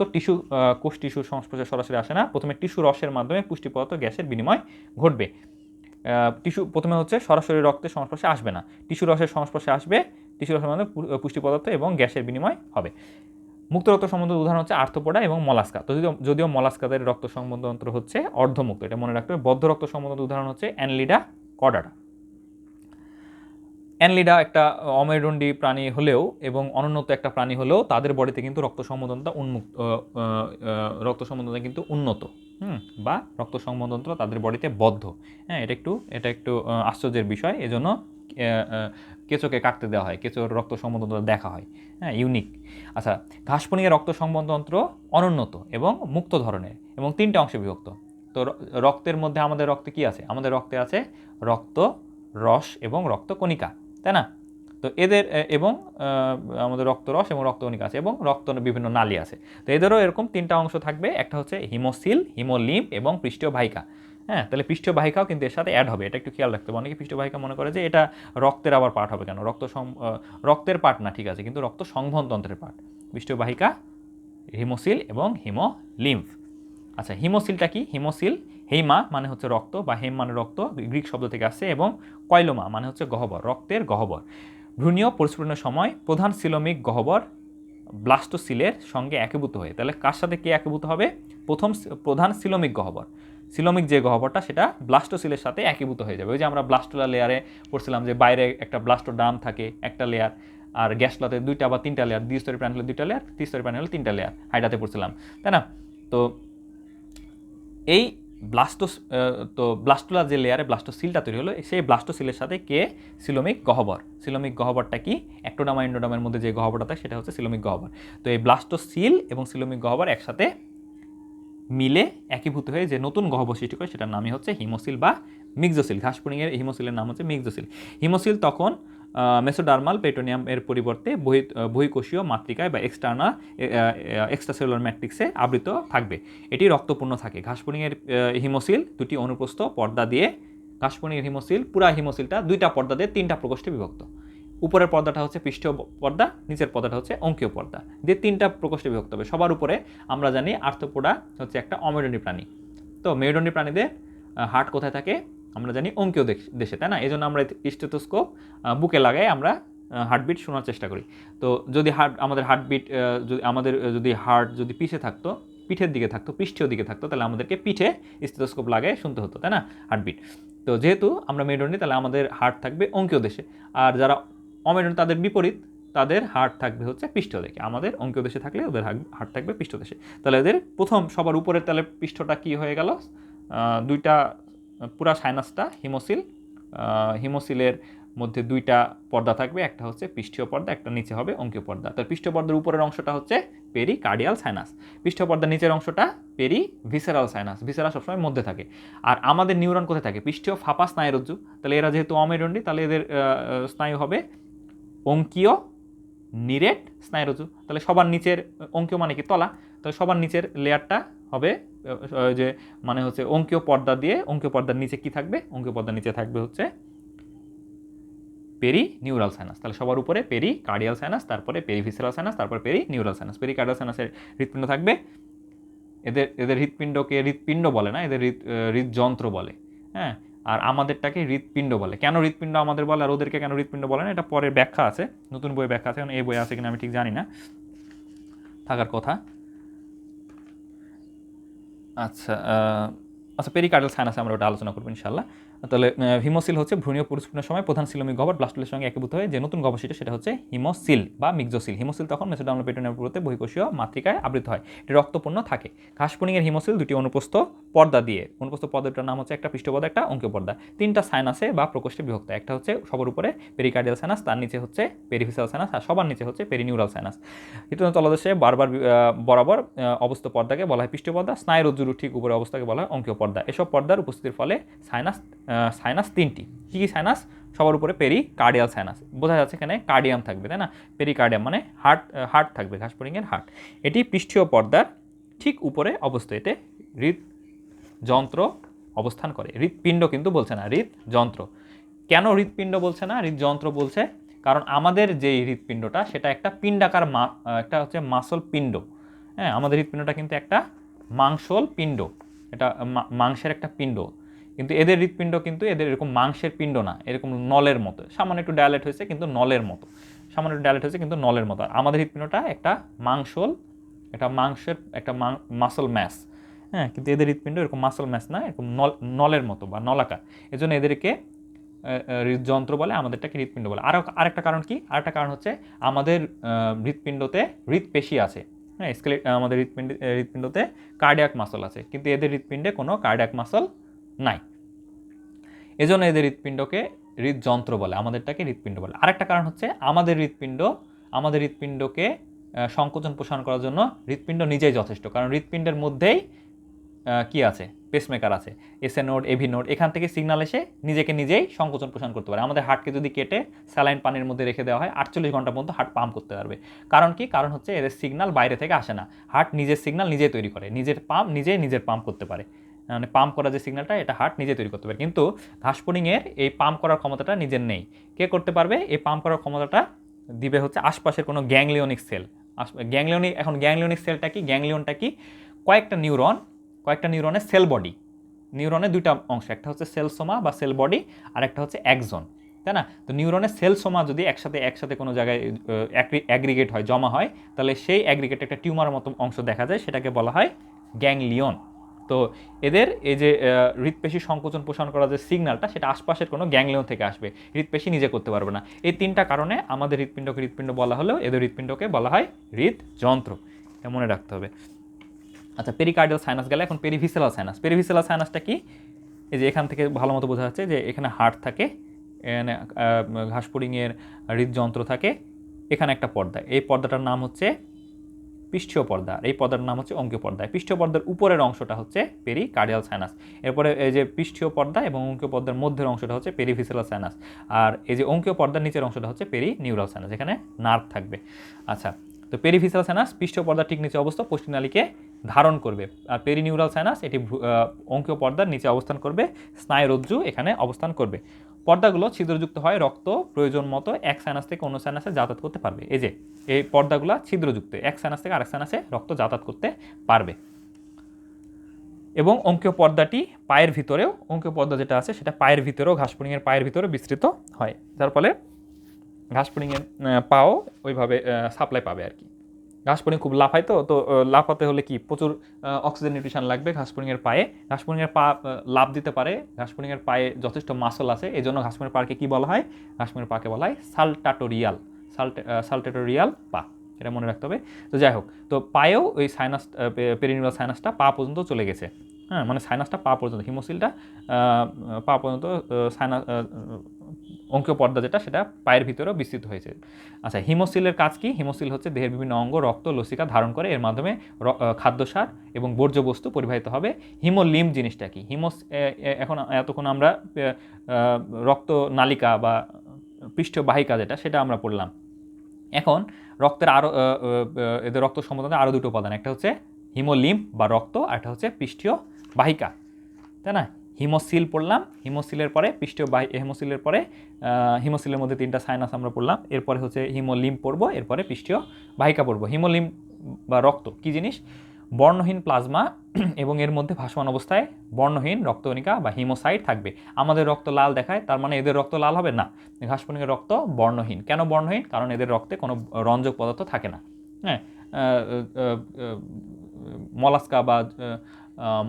কোষ টিস্যুর সংস্পর্শে সরাসরি আসে না, প্রথমে টিস্যু রসের মাধ্যমে পুষ্টি পদার্থ গ্যাসের বিনিময় ঘটবে। প্রথমে হচ্ছে সরাসরি রক্তের সংস্পর্শে আসবে না, টিস্যু রসের সংস্পর্শে আসবে, টিস্যু রসের মাধ্যমে পুষ্টি পদার্থ এবং গ্যাসের বিনিময় হবে। মুক্ত রক্ত সংবহনের উদাহরণ হচ্ছে আর্থ্রোপোডা এবং মলাস্কা। তো যদিও মলাস্কাদের রক্ত সংবহনতন্ত্র হচ্ছে অর্ধমুক্ত, এটা মনে রাখতে হবে। বদ্ধ রক্ত সংবহনের উদাহরণ হচ্ছে অ্যানলিডা, কর্ডাটা। অ্যানলিডা একটা অমেরুদণ্ডী প্রাণী হলেও এবং অনুন্নত একটা প্রাণী হলেও তাদের বডিতে কিন্তু রক্ত সংবহনটা রক্ত সংবহনটা কিন্তু উন্নত, বা রক্ত সংবহনতন্ত্র তাদের বডিতে বদ্ধ। হ্যাঁ, এটা একটু আশ্চর্যের বিষয়। এজন্য কেঁচোকে কাটতে দেওয়া হয়, কেঁচোর রক্ত সংবহনতন্ত্র দেখা হয়। হ্যাঁ, ইউনিক। আচ্ছা, ঘাসফড়িংয়ের রক্ত সংবহনতন্ত্র অনুন্নত এবং মুক্ত ধরনের এবং 3টে অংশে বিভক্ত। তো রক্তের মধ্যে আমাদের রক্তে কি আছে? আমাদের রক্তে আছে রক্ত, রস এবং রক্তকণিকা, তাই না? তো এদের এবং আমাদের রক্তরস এবং রক্তকণিকা আছে এবং রক্ত বিভিন্ন নালী আছে। তো এদেরও এরকম 3টা অংশ থাকবে। একটা হচ্ছে হিমোসিল, হিমোলিম্ফ এবং পৃষ্ঠীয় বাহিকা। হ্যাঁ, তাহলে পৃষ্ঠীয় বাহিকাও কিন্তু এর সাথে অ্যাড হবে, এটা একটু খেয়াল রাখতে হবে। অনেকে পৃষ্ঠীয় বাহিকা মনে করে যে এটা রক্তের আবার পার্ট হবে কেন, রক্তের পার্ট না, ঠিক আছে, কিন্তু রক্ত সংবহনতন্ত্রের পার্ট। পৃষ্ঠীয় বাহিকা, হিমোসিল এবং হিমোলিম্ফ। আচ্ছা, হিমোসিলটা কি? হিমোসিল, হেইমা মানে হচ্ছে রক্ত বা হেম মানে রক্ত, গ্রিক শব্দ থেকে আসছে, এবং কয়লোমা মানে হচ্ছে গহ্বর, রক্তের গহ্বর। ভ্রূণীয় পরিস্ফুটনের সময় প্রধান সিলোমিক গহ্বর ব্লাস্টোসিলের সঙ্গে একীভূত হয়ে, তাহলে কার সাথে কে একীভূত হবে? প্রধান সিলোমিক গহ্বর, সিলোমিক যে গহ্বরটা সেটা ব্লাস্টোসিলের সাথে একীভূত হয়ে যাবে। ওই যে আমরা ব্লাস্টোলা লেয়ারে পড়ছিলাম যে বাইরে একটা ব্লাস্টোডার্ম থাকে একটা লেয়ার, আর গ্যাসলাতে 2টা বা 3টা লেয়ার, দ্বিস্তরী প্রাণী হলে 2টা লেয়ার, ত্রিস্তরী প্রাণী হলে 3টা লেয়ার, হাইডাতে পড়ছিলাম, তাই না? তো এই ব্লাস্টোলা যে লেয়ারে ব্লাস্টোসিলটা তৈরি হলো, সেই ব্লাস্টোসিলের সাথে কে? সিলোমিক গহ্বর। সিলোমিক গহ্বরটা কি? একটোডার্ম আর এন্ডোডার্মের মধ্যে যে গহ্বরটা থাকে সেটা হচ্ছে সিলোমিক গহ্বর। তো এই ব্লাস্টোসিল এবং সিলোমিক গহ্বর একসাথে মিলে একীভূত হয়ে যে নতুন গহ্বর সৃষ্টি করে সেটার নামই হচ্ছে হিমোসিল বা মিক্সোসিল। ঘাসফড়িংয়ের হিমোসিলের নাম হচ্ছে মিক্সোসিল। হিমোসিল তখন মেসোডার্মাল পেরিটোনিয়াম এর পরিবর্তে বহিঃকোষীয় মাতৃকায় বা এক্সট্রাসেলুলার ম্যাট্রিক্সে আবৃত থাকবে। এটি রক্তপূর্ণ থাকে। ঘাসফড়িংয়ের হিমোসিল 2টি অনুপ্রস্থ পর্দা দিয়ে, ঘাসফড়িংয়ের হিমোসিল পুরা হিমোসিলটা 2টা পর্দা দিয়ে 3টা প্রকোষ্ঠে বিভক্ত। উপরের পর্দাটা হচ্ছে পৃষ্ঠীয় পর্দা, নিচের পর্দাটা হচ্ছে অঙ্কীয় পর্দা দিয়ে 3টা প্রকোষ্ঠে বিভক্ত হবে। সবার উপরে আমরা জানি আর্থ্রোপোডা হচ্ছে একটা অমেরুদণ্ডী প্রাণী। তো মেরুদণ্ডী প্রাণীদের হার্ট কোথায় থাকে? আমরা জানি অঙ্কীয় দেশে, তাই না? এই জন্য আমরা স্টেথোস্কোপ বুকে লাগাই আমরা হার্টবিট শোনার চেষ্টা করি। তো যদি আমাদের হার্ট যদি পিঠে থাকতো, পিঠের দিকে থাকতো, পৃষ্ঠীয় দিকে থাকতো, তাহলে আমাদেরকে পিঠে স্টেথোস্কোপ লাগায় শুনতে হতো, তাই না, হার্টবিট। তো যেহেতু আমরা মেরুদণ্ডী, তাহলে আমাদের হার্ট থাকবে অঙ্কীয় দেশে। আর যারা অমেরুদণ্ডী তাদের বিপরীত, তাদের হার্ট থাকবে হচ্ছে পৃষ্ঠীয় দিকে। আমাদের অঙ্কীয় দেশে থাকলে ওদের হার্ট থাকবে পৃষ্ঠ দেশে। তাহলে এদের প্রথম সবার উপরের তাহলে পৃষ্ঠটা কি হয়ে গেল? 2টা পুরা সাইনাসটা হিমোসিল, হিমোসিলের মধ্যে 2টা পর্দা থাকবে, একটা হচ্ছে পৃষ্ঠীয় পর্দা, একটা নিচে হবে অঙ্কীয় পর্দা। তার পৃষ্ঠীয় পর্দার উপরের অংশটা হচ্ছে পেরিকার্ডিয়াল সাইনাস, পৃষ্ঠীয় পর্দার নিচের অংশটা ভিসেরাল সাইনাস। ভিসেরা সবসময় মধ্যে থাকে। আর আমাদের নিউরন কোথায় থাকে? পৃষ্ঠীয় ফাঁপা স্নায়ুরজ্জু। তাহলে এরা যেহেতু অমেরুদণ্ডী, তাহলে এদের স্নায়ু হবে অঙ্কীয় নিরেট স্নায়ুরজ্জু। তাহলে সবার নিচের, অঙ্কীয় মানে কি? তলা, তাহলে সবার নিচের লেয়ারটা হবে যে মানে হচ্ছে অঙ্কীয় পর্দা দিয়ে, অঙ্কীয় পর্দার নিচে কি থাকবে? অঙ্কীয় পর্দার নিচে থাকবে হচ্ছে নিউরাল সাইনাস। তাহলে সবার উপরে কার্ডিয়াল সাইনাস, তারপরে ভিসেরাল সাইনাস, তারপরে নিউরাল সাইনাস। কার্ডিয়াল সাইনাসের হৃৎপিণ্ড থাকবে। এদের হৃৎপিণ্ডকে হৃৎপিণ্ড বলে না, এদের হৃদযন্ত্র বলে। হ্যাঁ, আর আমাদেরটাকে হৃৎপিণ্ড বলে। কেন হৃৎপিণ্ড আমাদের বলে আর ওদেরকে কেন হৃৎপিণ্ড বলে না, এটা পরের ব্যাখ্যা আছে, নতুন বইয়ে ব্যাখ্যা আছে, এই বইয়ে আছে কিনা আমি ঠিক জানি না, থাকার কথা। আচ্ছা, পেরিকার্ডিয়াল সাইনাস আমরা ওটা আলোচনা করবো ইনশাল্লাহ। তাহলে হিমোসিল হচ্ছে ভ্রূণীয় পরিস্ফুটনের সময় প্রধান সিলোমিক গহ্বর ব্লাস্টোলের সঙ্গে একীভূত হয়ে যে নতুন গহ্বর সেটা হচ্ছে হিমোসিল বা মিক্সোসিল। হিমোসিল তখন মেসোডার্মাল পেরিটোনিয়াম পরিবর্তে বহিঃকোষীয় মাতৃকায় আবৃত হয়। এটি রক্তপূর্ণ থাকে। ঘাসফড়িংয়ের হিমোসিল 2টি অনুপ্রস্থ পর্দা দিয়ে, অনুপ্রস্থ পর্দাটার নাম হচ্ছে একটা পৃষ্ঠীয় পর্দা, একটা অঙ্কীয় পর্দা, 3টা সাইনাসে বা প্রকোষ্ঠে বিভক্ত। একটা হচ্ছে সবার উপরে পেরিকার্ডিয়াল সাইনাস, তার নিচে হচ্ছে পেরিভিসাল সাইনাস, আর সবার নিচে হচ্ছে পেরিনিউরাল সাইনাস। হৃৎপিণ্ড তলদেশে বরাবর অবস্থিত পর্দাকে বলা হয় পৃষ্ঠীয় পর্দা, স্নায়ুরজ্জুর ঠিক উপরে অবস্থাকে বলা হয় অঙ্কীয় পর্দা। এসব পর্দার উপস্থিতির ফলে সাইনাস 3টি। কি সাইনাস? সবার উপরে পেরিকার্ডিয়াল সাইনাস, বোঝা যাচ্ছে এখানে কার্ডিয়াম থাকবে, তাই না? পেরিকার্ডিয়াম মানে হার্ট থাকবে, ঘাসফড়িংয়ের হার্ট। এটি পৃষ্ঠীয় পর্দার ঠিক উপরে অবস্থিত। এতে হৃদযন্ত্র অবস্থান করে। হৃৎপিণ্ড কিন্তু বলছে না, হৃদযন্ত্র। কেন হৃৎপিণ্ড বলছে না, হৃদযন্ত্র বলছে? কারণ আমাদের যে হৃৎপিণ্ডটা সেটা একটা পিণ্ডাকার, একটা হচ্ছে মাসল পিণ্ড। হ্যাঁ, আমাদের হৃৎপিণ্ডটা কিন্তু একটা মাংসল পিণ্ড, এটা মাংসের একটা পিণ্ড। কিন্তু এদের হৃৎপিণ্ড কিন্তু এদের এরকম মাংসের পিণ্ড না, এরকম নলের মতো, সামান্য একটু ডায়ালেট হয়েছে কিন্তু নলের মতো, সামান্য একটু ডায়ালেট হয়েছে কিন্তু নলের মতো। আর আমাদের হৃৎপিণ্ডটা একটা মাংসল, একটা মাংসের একটা মাসল ম্যাস। হ্যাঁ, কিন্তু এদের হৃৎপিণ্ড এরকম মাসল ম্যাস না, এরকম নলের মতো বা নলাকার। এজন্য এদেরকে হৃদযন্ত্র বলে, আমাদেরটাকে হৃৎপিণ্ড বলে। আরেকটা কারণ কি? আরেকটা কারণ হচ্ছে আমাদের হৃৎপিণ্ডতে হৃৎপেশি আছে, হ্যাঁ, আমাদের হৃৎপিণ্ডতে কার্ডিয়াক মাসল আছে, কিন্তু এদের হৃৎপিণ্ডে কোনো কার্ডিয়াক মাসল নাই, এজন্য এদের হৃৎপিণ্ডকে হৃদযন্ত্র বলে, আমাদেরটাকে হৃৎপিণ্ড বলে। আরেকটা কারণ হচ্ছে আমাদের হৃৎপিণ্ডকে সংকোচন প্রসারণ করার জন্য হৃৎপিণ্ড নিজেই যথেষ্ট, কারণ হৃৎপিণ্ডের মধ্যেই কি আছে, পেসমেকার আছে, এসএ নোড, এভি নোড, এখান থেকে সিগন্যাল এসে নিজেকে নিজেই সংকোচন প্রসারণ করতে পারে। আমাদের হার্টকে যদি কেটে স্যালাইন পানির মধ্যে রেখে দেওয়া হয় 48 ঘন্টা পর্যন্ত হার্ট পাম্প করতে পারবে। কারণ কি? কারণ হচ্ছে এদের সিগন্যাল বাইরে থেকে আসে না, হার্ট নিজের সিগন্যাল নিজেই তৈরি করে, নিজের পাম্প করতে পারে, মানে পাম্প করার যে সিগন্যালটা এটা হার্ট নিজে তৈরি করতে পারে। কিন্তু ঘাসফড়িংয়ের এই পাম্প করার ক্ষমতাটা নিজের নেই। কে করতে পারবে? এই পাম্প করার ক্ষমতাটা দিবে হচ্ছে আশপাশের কোনো গ্যাংলিওনিক সেল। গ্যাংলিওনিক সেলটা কি? গ্যাংলিয়নটা কি? কয়েকটা নিউরনের সেল বডি। নিউরনের দুইটা অংশ, একটা হচ্ছে সেলসোমা বা সেল বডি, আর একটা হচ্ছে অ্যাক্সন, তাই না? তো নিউরনের সেলসোমা যদি একসাথে কোনো জায়গায় অ্যাগ্রিগেট হয়, জমা হয়, তাহলে সেই অ্যাগ্রিগেট একটা টিউমারের মতো অংশ দেখা যায়, সেটাকে বলা হয় গ্যাংলিয়ন। তো এদের এই যে হৃৎপেশি সংকোচন প্রসারণ করার যে সিগন্যালটা, সেটা আশপাশের কোনো গ্যাংলিয়ন থেকে আসবে, হৃৎপেশি নিজে করতে পারবে না। এই তিনটা কারণে আমাদের হৃৎপিণ্ডকে হৃৎপিণ্ড বলা হলেও এদের হৃৎপিণ্ডকে বলা হয় হৃদযন্ত্র, এটা মনে রাখতে হবে। আচ্ছা, পেরিকার্ডিয়াল সাইনাস গেলে এখন পেরিভিসেরাল সাইনাসটা কি? এই যে এখান থেকে ভালো মতো বোঝা যাচ্ছে যে এখানে হার্ট থাকে, এখানে ঘাসফড়িংয়ের হৃদযন্ত্র থাকে, এখানে একটা পর্দা, এই পর্দাটার নাম হচ্ছে পৃষ্ঠীয় পর্দা, এই পর্দার নাম হচ্ছে অঙ্কীয় পর্দা। পৃষ্ঠীয় পর্দার উপরের অংশটা হচ্ছে পেরিকার্ডিয়াল সাইনাস, এরপরে এই যে পৃষ্ঠীয় পর্দা এবং অঙ্কীয় পর্দার মধ্যের অংশটা হচ্ছে পেরিভিসেরাল সাইনাস, আর এই যে অঙ্কীয় পর্দার নিচের অংশটা হচ্ছে পেরিনিউরাল সাইনাস, এখানে নার্ভ থাকবে। আচ্ছা, তো পেরিভিসেরাল সাইনাস পৃষ্ঠীয় পর্দার ঠিক নিচে অবস্থা, পশ্চিমনালীকে ধারণ করবে, আর পেরিনিউরাল সাইনাস এটি অঙ্কীয় পর্দার নিচে অবস্থান করবে, স্নায়ুরজ্জু এখানে অবস্থান করবে। পর্দাগুলো ছিদ্রযুক্ত হয়, রক্ত প্রয়োজন মতো এক সাইনাস থেকে অন্য সাইনাসে যাতায়াত করতে পারবে। এই যে এই পর্দাগুলো ছিদ্রযুক্ত, এক সাইনাস থেকে আরেক সাইনাসে রক্ত যাতায়াত করতে পারবে। এবং অঙ্কীয় পর্দাটি পায়ের ভিতরেও, অঙ্কীয় পর্দা যেটা আছে সেটা পায়ের ভিতরেও, ঘাসফড়িংয়ের পায়ের ভিতরেও বিস্তৃত হয়, যার ফলে ঘাসফড়িংয়ের পাও ওইভাবে সাপ্লাই পাবে আর কি। ঘাসফড়িং খুব লাফায়, তো লাফাতে হলে কি প্রচুর অক্সিজেন নিউট্রিশন লাগবে ঘাসফড়িংয়ের পায়ে। ঘাসফড়িংয়ের পা লাফ দিতে পারে, ঘাসফড়িংয়ের পায়ে যথেষ্ট মাসল আছে, এই জন্য ঘাসফড়িংয়ের পাকে কি বলা হয়? ঘাসফড়িংয়ের পাকে বলা হয় সালটেটোরিয়াল পা, এটা মনে রাখতে হবে। তো যাই হোক, তো পায়েও ওই সাইনাস, পেরিনিউরাল সাইনাসটা পা পর্যন্ত চলে গেছে, হ্যাঁ, মানে সাইনাসটা পা পর্যন্ত, হিমোসিলটা পা পর্যন্ত, সাইনাস অঙ্কীয় পর্দা যেটা সেটা পায়ের ভিতরেও বিস্তৃত হয়েছে। আচ্ছা, হিমোসিলের কাজ কি? হিমোসিল হচ্ছে দেহের বিভিন্ন অঙ্গ, রক্ত, লসিকা ধারণ করে, এর মাধ্যমে খাদ্যসার এবং বর্জ্যবস্তু পরিবাহিত হবে। হিমোলিম জিনিসটা কি? এখন এতক্ষণ আমরা রক্ত নালিকা বা পৃষ্ঠীয় বাহিকা যেটা, সেটা আমরা পড়লাম। এখন রক্তের আরও এদের রক্ত সম্বন্ধে আরও দুটো উপাদান, একটা হচ্ছে হিমোলিম বা রক্ত, আর একটা হচ্ছে পৃষ্ঠীয় বাহিকা, তাই না? হিমোসিল পড়লাম, হিমোসিলের পরে হিমোসিলের মধ্যে তিনটা সাইনাস আমরা পড়লাম, এরপরে হচ্ছে হিমোলিম পড়বো, এরপরে পৃষ্ঠীয় বাহিকা পড়বো। হিমোলিম বা রক্ত কি জিনিস? বর্ণহীন প্লাজমা এবং এর মধ্যে ভাসমান অবস্থায় বর্ণহীন রক্তকণিকা বা হিমোসাইট থাকবে। আমাদের রক্ত লাল দেখায়, তার মানে এদের রক্ত লাল হবে না। ঘাসফড়িংয়ের রক্ত বর্ণহীন। কেন বর্ণহীন? কারণ এদের রক্তে কোনো রঞ্জক পদার্থ থাকে না। হ্যাঁ,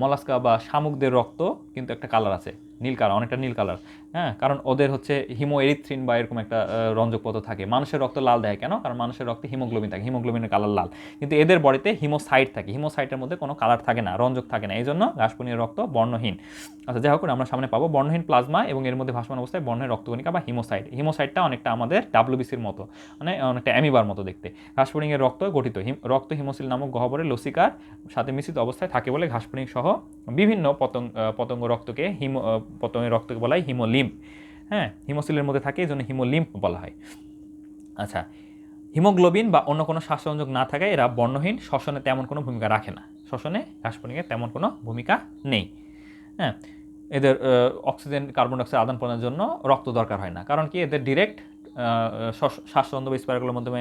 মলাস্কা বা শামুকদের রক্ত কিন্তু একটা কালার আছে, নীল কালার, অনেকটা নীল কালার, হ্যাঁ, কারণ ওদের হচ্ছে হিমোএরিথ্রিন বা এরকম একটা রঞ্জক পদার্থ থাকে। মানুষের রক্ত লাল দেয় কেন? কারণ মানুষের রক্তে হিমোগ্লোবিন থাকে, হিমোগ্লোবিনের কালার লাল, কিন্তু এদের বডিতে হিমোসাইট থাকে, হিমোসাইটের মধ্যে কোনো কালার থাকে না, রঞ্জক থাকে না, এই জন্য ঘাসফড়িংয়ের রক্ত বর্ণহীন। আচ্ছা, যাই হোক, আমরা সামনে পাবো বর্ণহীন প্লাজমা এবং এর মধ্যে ভাসমান অবস্থায় বর্ণহীন রক্তকণিকা বা হিমোসাইটটা অনেকটা আমাদের ডাব্লিউবিসির মতো, মানে অনেকটা অ্যামিবার মতো দেখতে। ঘাসফড়িংয়ের রক্ত গঠিত রক্ত হিমোসিল নামক গহ্বরের লসিকার সাথে মিশ্রিত অবস্থায় থাকে বলে ঘাসফড়িং সহ বিভিন্ন পতঙ্গ রক্তকে পতঙ্গের রক্তকে বলা হয় হিমোলিম। হ্যাঁ, হিমোসিলের মধ্যে থাকে, এই জন্য হিমোলিম্ফ বলা হয়। আচ্ছা, হিমোগ্লোবিন বা অন্য কোনো শ্বাসসংযোগ না থাকায় এরা বর্ণহীন, শ্বসনে তেমন কোনো ভূমিকা রাখে না, শ্বসনে ঘাসফড়িংয়ের তেমন কোনো ভূমিকা নেই। হ্যাঁ, এদের অক্সিজেন কার্বন ডাইঅক্সাইড আদান প্রদানের জন্য রক্ত দরকার হয় না, কারণ কি এদের ডিরেক্ট শ্বাসতন্ত্র বা স্পাইরাগুলোর মাধ্যমে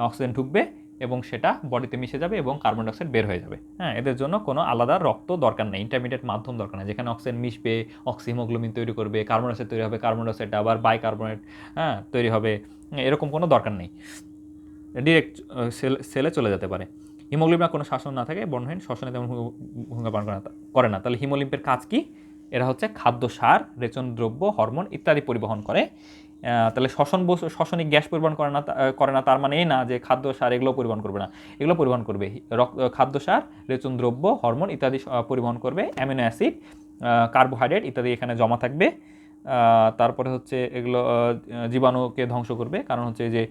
অক্সিজেন ঢুকবে এবং সেটা বডিতে মিশে যাবে এবং কার্বন ডাইঅক্সাইড বের হয়ে যাবে। হ্যাঁ, এদের জন্য কোনো আলাদা রক্ত দরকার নেই, ইন্টারমিডিয়েট মাধ্যম দরকার নেই, যেখানে অক্সিজেন মিশবে, অক্সিহিমোগ্লোবিন তৈরি করবে, কার্বন ডাইঅক্সাইড তৈরি হবে, কার্বন ডাইঅক্সাইড আবার বাইকার্বনেট তৈরি হবে, এরকম কোনো দরকার নেই, ডিরেক্ট সেলে চলে যেতে পারে। হিমোগ্লোবিন কোনো শাসন না থাকে, বর্ণহীন, শ্বসনে তেমন ভূমিকা পালন করে না। তাহলে হিমোলিম্পের কাজ কি? এরা হচ্ছে খাদ্য সার, রেচন দ্রব্য, হরমোন ইত্যাদি পরিবহন করে। তাহলে শ্বসনিক গ্যাস পরিবহন করে না তার মানে এই না যে খাদ্য সার এগুলো পরিবহন করবে না, এগুলো পরিবহন করবে। খাদ্য সার, রেচন দ্রব্য, হরমোন ইত্যাদি পরিবহন করবে। অ্যামিনো অ্যাসিড, কার্বোহাইড্রেট ইত্যাদি এখানে জমা থাকবে। তারপরে হচ্ছে এগুলো জীবাণুকে ধ্বংস করবে, কারণ হচ্ছে যে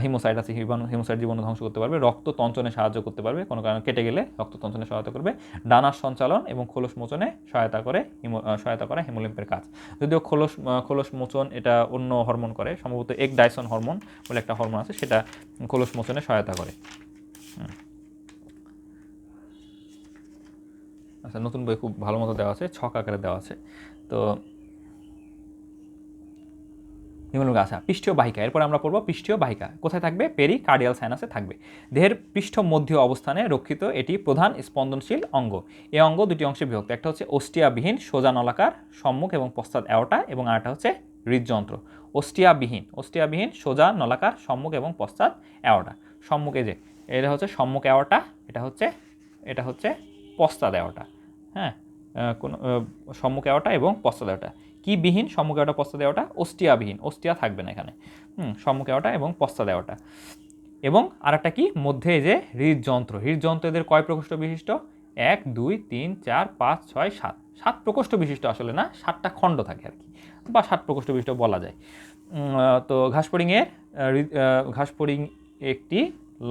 হিমোসাইট আছে, হিমোসাইট জীবাণু ধ্বংস করতে পারবে। রক্ত তঞ্চনে সাহায্য করতে পারবে, কোনো কারণে কেটে গেলে রক্ত তঞ্চনে সহায়তা করবে। ডানার সঞ্চালন এবং খোলস মোচনে সহায়তা করে হিমোলিম্ফের কাজ। যদিও খোলস মোচন এটা অন্য হরমোন করে, সম্ভবত একডাইসন হরমোন বলে একটা হরমোন আছে, সেটা খোলস মোচনে সহায়তা করে। আচ্ছা, নতুন বই খুব ভালো মতো দেওয়া আছে, ছক আকারে দেওয়া আছে। তো আচ্ছা, পৃষ্ঠীয় বাহিকা, এরপর আমরা পড়বো পৃষ্ঠীয় বাহিকা কোথায় থাকবে? পেরিকার্ডিয়াল সাইনাসে থাকবে। দেহের পৃষ্ঠ মধ্যীয় অবস্থানে রক্ষিত এটি প্রধান স্পন্দনশীল অঙ্গ। এই অঙ্গ দুটি অংশে বিভক্ত, একটা হচ্ছে অস্টিয়াবিহীন সোজা নলাকার সম্মুখ এবং পশ্চাৎ অ্যাওর্টা, এবং আরেকটা হচ্ছে হৃদযন্ত্র। অস্টিয়াবিহীন সোজা নলাকার সম্মুখ এবং পশ্চাৎ অ্যাওর্টা। সম্মুখে যে এটা হচ্ছে সম্মুখ অ্যাওর্টা, এটা হচ্ছে পশ্চাৎ অ্যাওর্টা। হ্যাঁ, কোনো সম্মুখ অ্যাওর্টা এবং পশ্চাৎ অ্যাওর্টা। কি বিহীন? সম্মুখ অ্যাওর্টা, পশ্চাৎ অ্যাওর্টা। অস্টিয়াবিহীন, অস্টিয়া থাকবে না এখানে। সম্মুখ অ্যাওর্টা এবং পশ্চাৎ অ্যাওর্টা। এবং আরেকটা কি মধ্যে যে হৃদযন্ত্র এদের কয় প্রকোষ্ঠ বিশিষ্ট? 1 2 3 4 5 6 7, 7 প্রকোষ্ঠ বিশিষ্ট, আসলে না 7টা খণ্ড থাকে আর কি, বা 7 প্রকোষ্ঠ বিশিষ্ট বলা যায়। তো ঘাসফড়িং একটি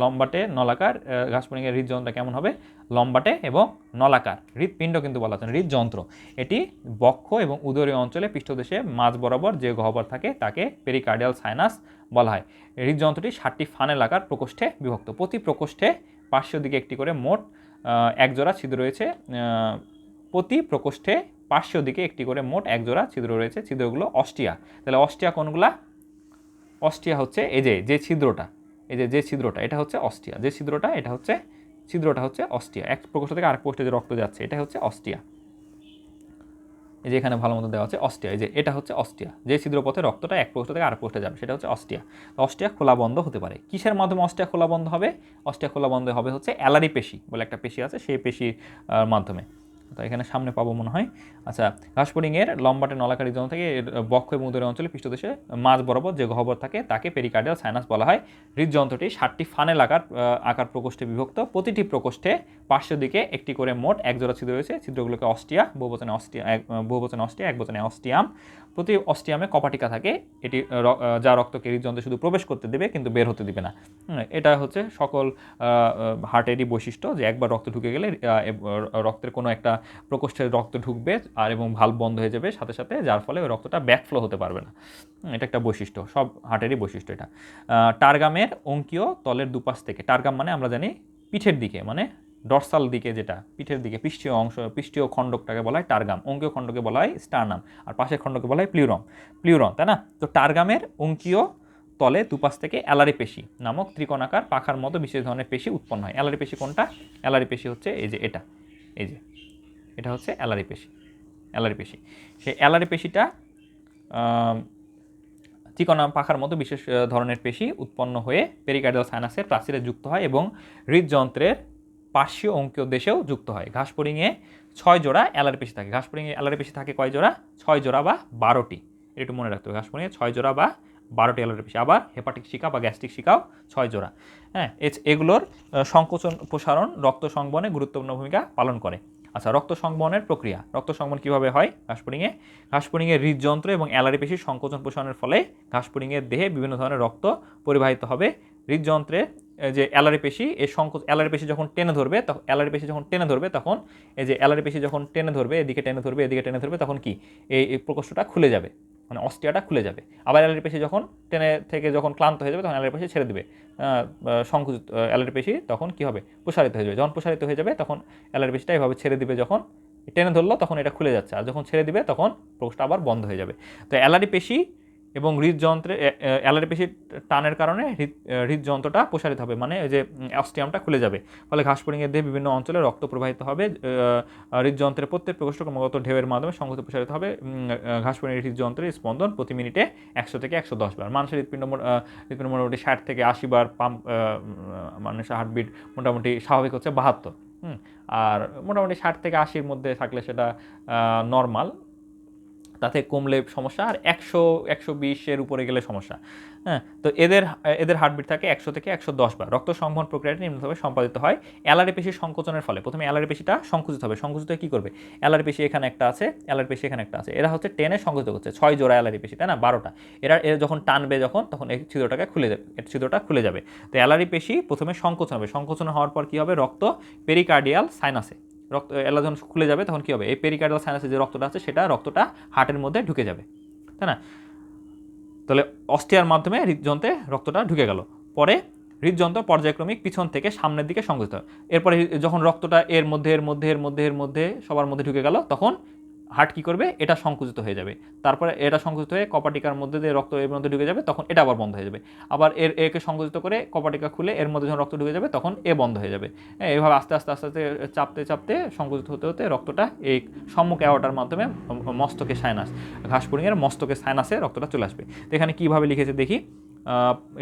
লম্বাটে নলাকার। ঘাসফড়িংয়ের হৃদযন্ত্র কেমন হবে? লম্বাটে এবং নলাকার। হৃদপিণ্ড কিন্তু বলা হচ্ছে হৃদযন্ত্র। এটি বক্ষ এবং উদরীয় অঞ্চলে পৃষ্ঠদেশে মাঝ বরাবর যে গহ্বর থাকে তাকে পেরিকার্ডিয়াল সাইনাস বলা হয়। হৃদযন্ত্রটি 7টি ফানেল আকার প্রকোষ্ঠে বিভক্ত। প্রতি প্রকোষ্ঠে পার্শ্বীয় দিকে একটি করে মোট একজোড়া ছিদ্র রয়েছে। প্রতি প্রকোষ্ঠে পার্শ্বীয় দিকে একটি করে মোট একজোড়া ছিদ্র রয়েছে। ছিদ্রগুলো অস্টিয়া। তাহলে অস্টিয়া কোনগুলা? অস্টিয়া হচ্ছে এই যে ছিদ্রটা, এটা হচ্ছে অস্টিয়া। যে ছিদ্রটা হচ্ছে অস্টিয়া। এক প্রকোষ্ঠ থেকে আরেক প্রকোষ্ঠে যে রক্ত যাচ্ছে এটা হচ্ছে অস্টিয়া। এই যে এখানে ভালো মতো দেওয়া আছে অস্টিয়া, এই যে এটা হচ্ছে অস্টিয়া। যে ছিদ্রপথে রক্তটা এক প্রকোষ্ঠ থেকে আরেক প্রকোষ্ঠে যাবে সেটা হচ্ছে অস্টিয়া। তো অস্টিয়া খোলা বন্ধ হতে পারে। কিসের মাধ্যমে অস্টিয়া খোলা বন্ধ হবে? অস্টিয়া খোলা বন্ধ হবে হচ্ছে অ্যালারি পেশি বলে একটা পেশি আছে, সেই পেশির মাধ্যমে। তো এখানে সামনে পাবো মনে হয়। আচ্ছা, ঘাসফড়িংয়ের লম্বাটে নলাকার হৃদযন্ত্র থেকে বক্ষ এবং উদরের অঞ্চলে পৃষ্ঠদেশে মাঝ বরাবর যে গহ্বর থাকে তাকে পেরিকার্ডিয়াল সাইনাস বলা হয়। হৃদযন্ত্রটি 7টি ফানেল আকার প্রকোষ্ঠে বিভক্ত। প্রতিটি প্রকোষ্ঠে পার্শ্ব দিকে একটি করে মোট একজোড়া ছিদ্র রয়েছে। ছিদ্রগুলোকে অস্টিয়া, বহুবচনে অস্টিয়া, একবচনে অস্টিয়াম। প্রতি অস্টিয়ামে কপাটিকা থাকে, এটি যা রক্তকে হৃদযন্ত্রে শুধু প্রবেশ করতে দেবে কিন্তু বের হতে দিবে না। এটা হচ্ছে সকল হার্টেরই বৈশিষ্ট্য, যে একবার রক্ত ঢুকে গেলে রক্তের কোনো একটা প্রকোষ্ঠে রক্ত ঢুকবে আর এবং ভালভ বন্ধ হয়ে যাবে সাথে সাথে, যার ফলে ওই রক্তটা ব্যাকফ্লো হতে পারবে না। এটা একটা বৈশিষ্ট্য, সব হার্টেরই বৈশিষ্ট্য এটা। টার্গামের অঙ্কীয় তলের দুপাশ থেকে, টার্গাম মানে আমরা জানি পিঠের দিকে, মানে ডরসাল দিকে, যেটা পিঠের দিকে পৃষ্ঠীয় খণ্ডকটাকে বলা হয় টার্গাম। অঙ্কীয় খণ্ডকে বলা হয় স্টার্নাম, আর পাশের খণ্ডকে বলা হয় প্লিউরন, তাই না? তো টার্গামের অঙ্কীয় তলে দুপাশ থেকে অ্যালারি পেশি নামক ত্রিকোণাকার পাখার মতো বিশেষ ধরনের পেশি উৎপন্ন হয়। অ্যালারি পেশি কোনটা? অ্যালারি পেশি হচ্ছে এই যে এটা হচ্ছে অ্যালারি পেশি। সেই অ্যালারি পেশিটা ত্রিকোণা পাখার মতো বিশেষ ধরনের পেশি উৎপন্ন হয়ে পেরিকার্ডিয়াল সাইনাসের প্রাচীরে যুক্ত হয় এবং হৃদযন্ত্রের পার্শ্বীয় অঙ্কীয় দেশেও যুক্ত হয়। ঘাসফড়িংয়ে 6 জোড়া অ্যালারি পেশি থাকে। ঘাসফড়িংয়ে অ্যালারি পেশি থাকে কয় জোড়া? 6 জোড়া বা 12টি। এটা একটু মনে রাখতে হবে, ঘাসফড়িংয়ে 6 জোড়া বা 12টি অ্যালারি পেশি। আবার হেপাটিক শিকা বা গ্যাস্ট্রিক শিকাও 6 জোড়া। হ্যাঁ, এগুলোর সংকোচন প্রসারণ রক্ত সংবহনে গুরুত্বপূর্ণ ভূমিকা পালন করে। আচ্ছা, রক্ত সংবহনের প্রক্রিয়া। রক্ত সংবহন কীভাবে হয় ঘাসফড়িংয়ে হৃদযন্ত্র এবং অ্যালারি পেশির সংকোচন প্রসারণের ফলে ঘাসফড়িংয়ের দেহে বিভিন্ন ধরনের রক্ত পরিবাহিত হবে। হৃদযন্ত্রে যে অ্যালারি পেশি, অ্যালারি পেশি যখন টেনে ধরবে তখন এই যে অ্যালারি পেশি যখন টেনে ধরবে, এদিকে টেনে ধরবে তখন কি এই প্রকোষ্ঠটা খুলে যাবে, মানে অস্টিয়াটা খুলে যাবে। আবার অ্যালারি পেশি যখন যখন ক্লান্ত হয়ে যাবে তখন অ্যালারি পেশি ছেড়ে দেবে। সংকুচিত অ্যালারি পেশি তখন কি হবে? প্রসারিত হয়ে যাবে। যখন প্রসারিত হয়ে যাবে তখন অ্যালারি পেশিটা এভাবে ছেড়ে দিবে, যখন টেনে ধরলো তখন এটা খুলে যাচ্ছে, আর যখন ছেড়ে দিবে তখন প্রকোষ্ঠ আবার বন্ধ হয়ে যাবে। তো অ্যালারি পেশি এবং হৃদযন্ত্রে অ্যালারি পেশির টানের কারণে হৃদযন্ত্রটা প্রসারিত হবে, মানে যে অস্টিয়ামটা খুলে যাবে। ফলে ঘাসফড়িংয়ের দেহে বিভিন্ন অঞ্চলে রক্ত প্রবাহিত হবে। হৃদযন্ত্রের প্রত্যেক প্রকোষ্ঠ ক্রমাগত ঢেউয়ের মাধ্যমে সংহত প্রসারিত হবে। ঘাসফড়িংয়ের হৃদযন্ত্রের স্পন্দন প্রতি মিনিটে 100 থেকে 110 বার। মানুষের হৃদপিণ্ড মোটামুটি 60 থেকে 80 বার পাম্প, মানুষের হার্টবিট মোটামুটি স্বাভাবিক হচ্ছে 72। আর মোটামুটি 60 থেকে 80-র মধ্যে থাকলে সেটা নর্মাল। তাতে কমলে সমস্যা, আর 100-120-এর উপরে গেলে সমস্যা। হ্যাঁ, তো এদের হার্টবিট থাকে 100 থেকে 110 বার। রক্ত সংবহন প্রক্রিয়াটি নিম্নভাবে সম্পাদিত হয় অ্যালারি পেশির সংকোচনের ফলে। প্রথমে অ্যালারি পেশিটা সংকুচিত হবে। সংকুচিত হয়ে কী করবে? অ্যালারি পেশি এখানে একটা আছে, অ্যালারি পেশি এখানে একটা আছে, এরা হচ্ছে টেনে সংকুচিত করছে। 6 জোড়া অ্যালারি পেশি, তাই না? 12টা। এরা যখন টানবে তখন এই ছিদ্রটাকে খুলে যাবে, ছিদ্রটা খুলে যাবে। তো অ্যালারি পেশি প্রথমে সংকোচন হবে। সংকোচন হওয়ার পর কী হবে? রক্ত পেরিকার্ডিয়াল সাইনাসে, রক্ত এলা যখন খুলে যাবে তখন কী হবে? এই পেরিকার্ডিয়াল সাইনাসে যে রক্তটা আছে রক্তটা হার্টের মধ্যে ঢুকে যাবে, তাই না? তাহলে অস্টিয়ার মাধ্যমে হৃদযন্ত্রে রক্তটা ঢুকে গেল। পরে হৃদযন্ত্র পর্যায়ক্রমিক পিছন থেকে সামনের দিকে সংকুচিত হয়। এরপরে যখন রক্তটা এর মধ্যে সবার মধ্যে ঢুকে গেল, তখন হার্ট কী করবে? এটা সংকুচিত হয়ে যাবে। তারপরে এটা সংকুচিত হয়ে কপাটিকার মধ্যে দিয়ে রক্ত এর মধ্যে ঢুকে যাবে, তখন এটা আবার বন্ধ হয়ে যাবে। আবার একে সংকুচিত করে কপাটিকা খুলে এর মধ্যে যখন রক্ত ঢুকে যাবে, তখন এ বন্ধ হয়ে যাবে। এইভাবে আস্তে আস্তে চাপতে সংকুচিত হতে রক্তটা এই সম্মুখ অ্যাওর্টার মাধ্যমে মস্তকে সাইনাস, ঘাসপুরিংয়ের মস্তকে সাইনাসে রক্তটা চলে আসবে। তো এখানে কীভাবে লিখেছে দেখি।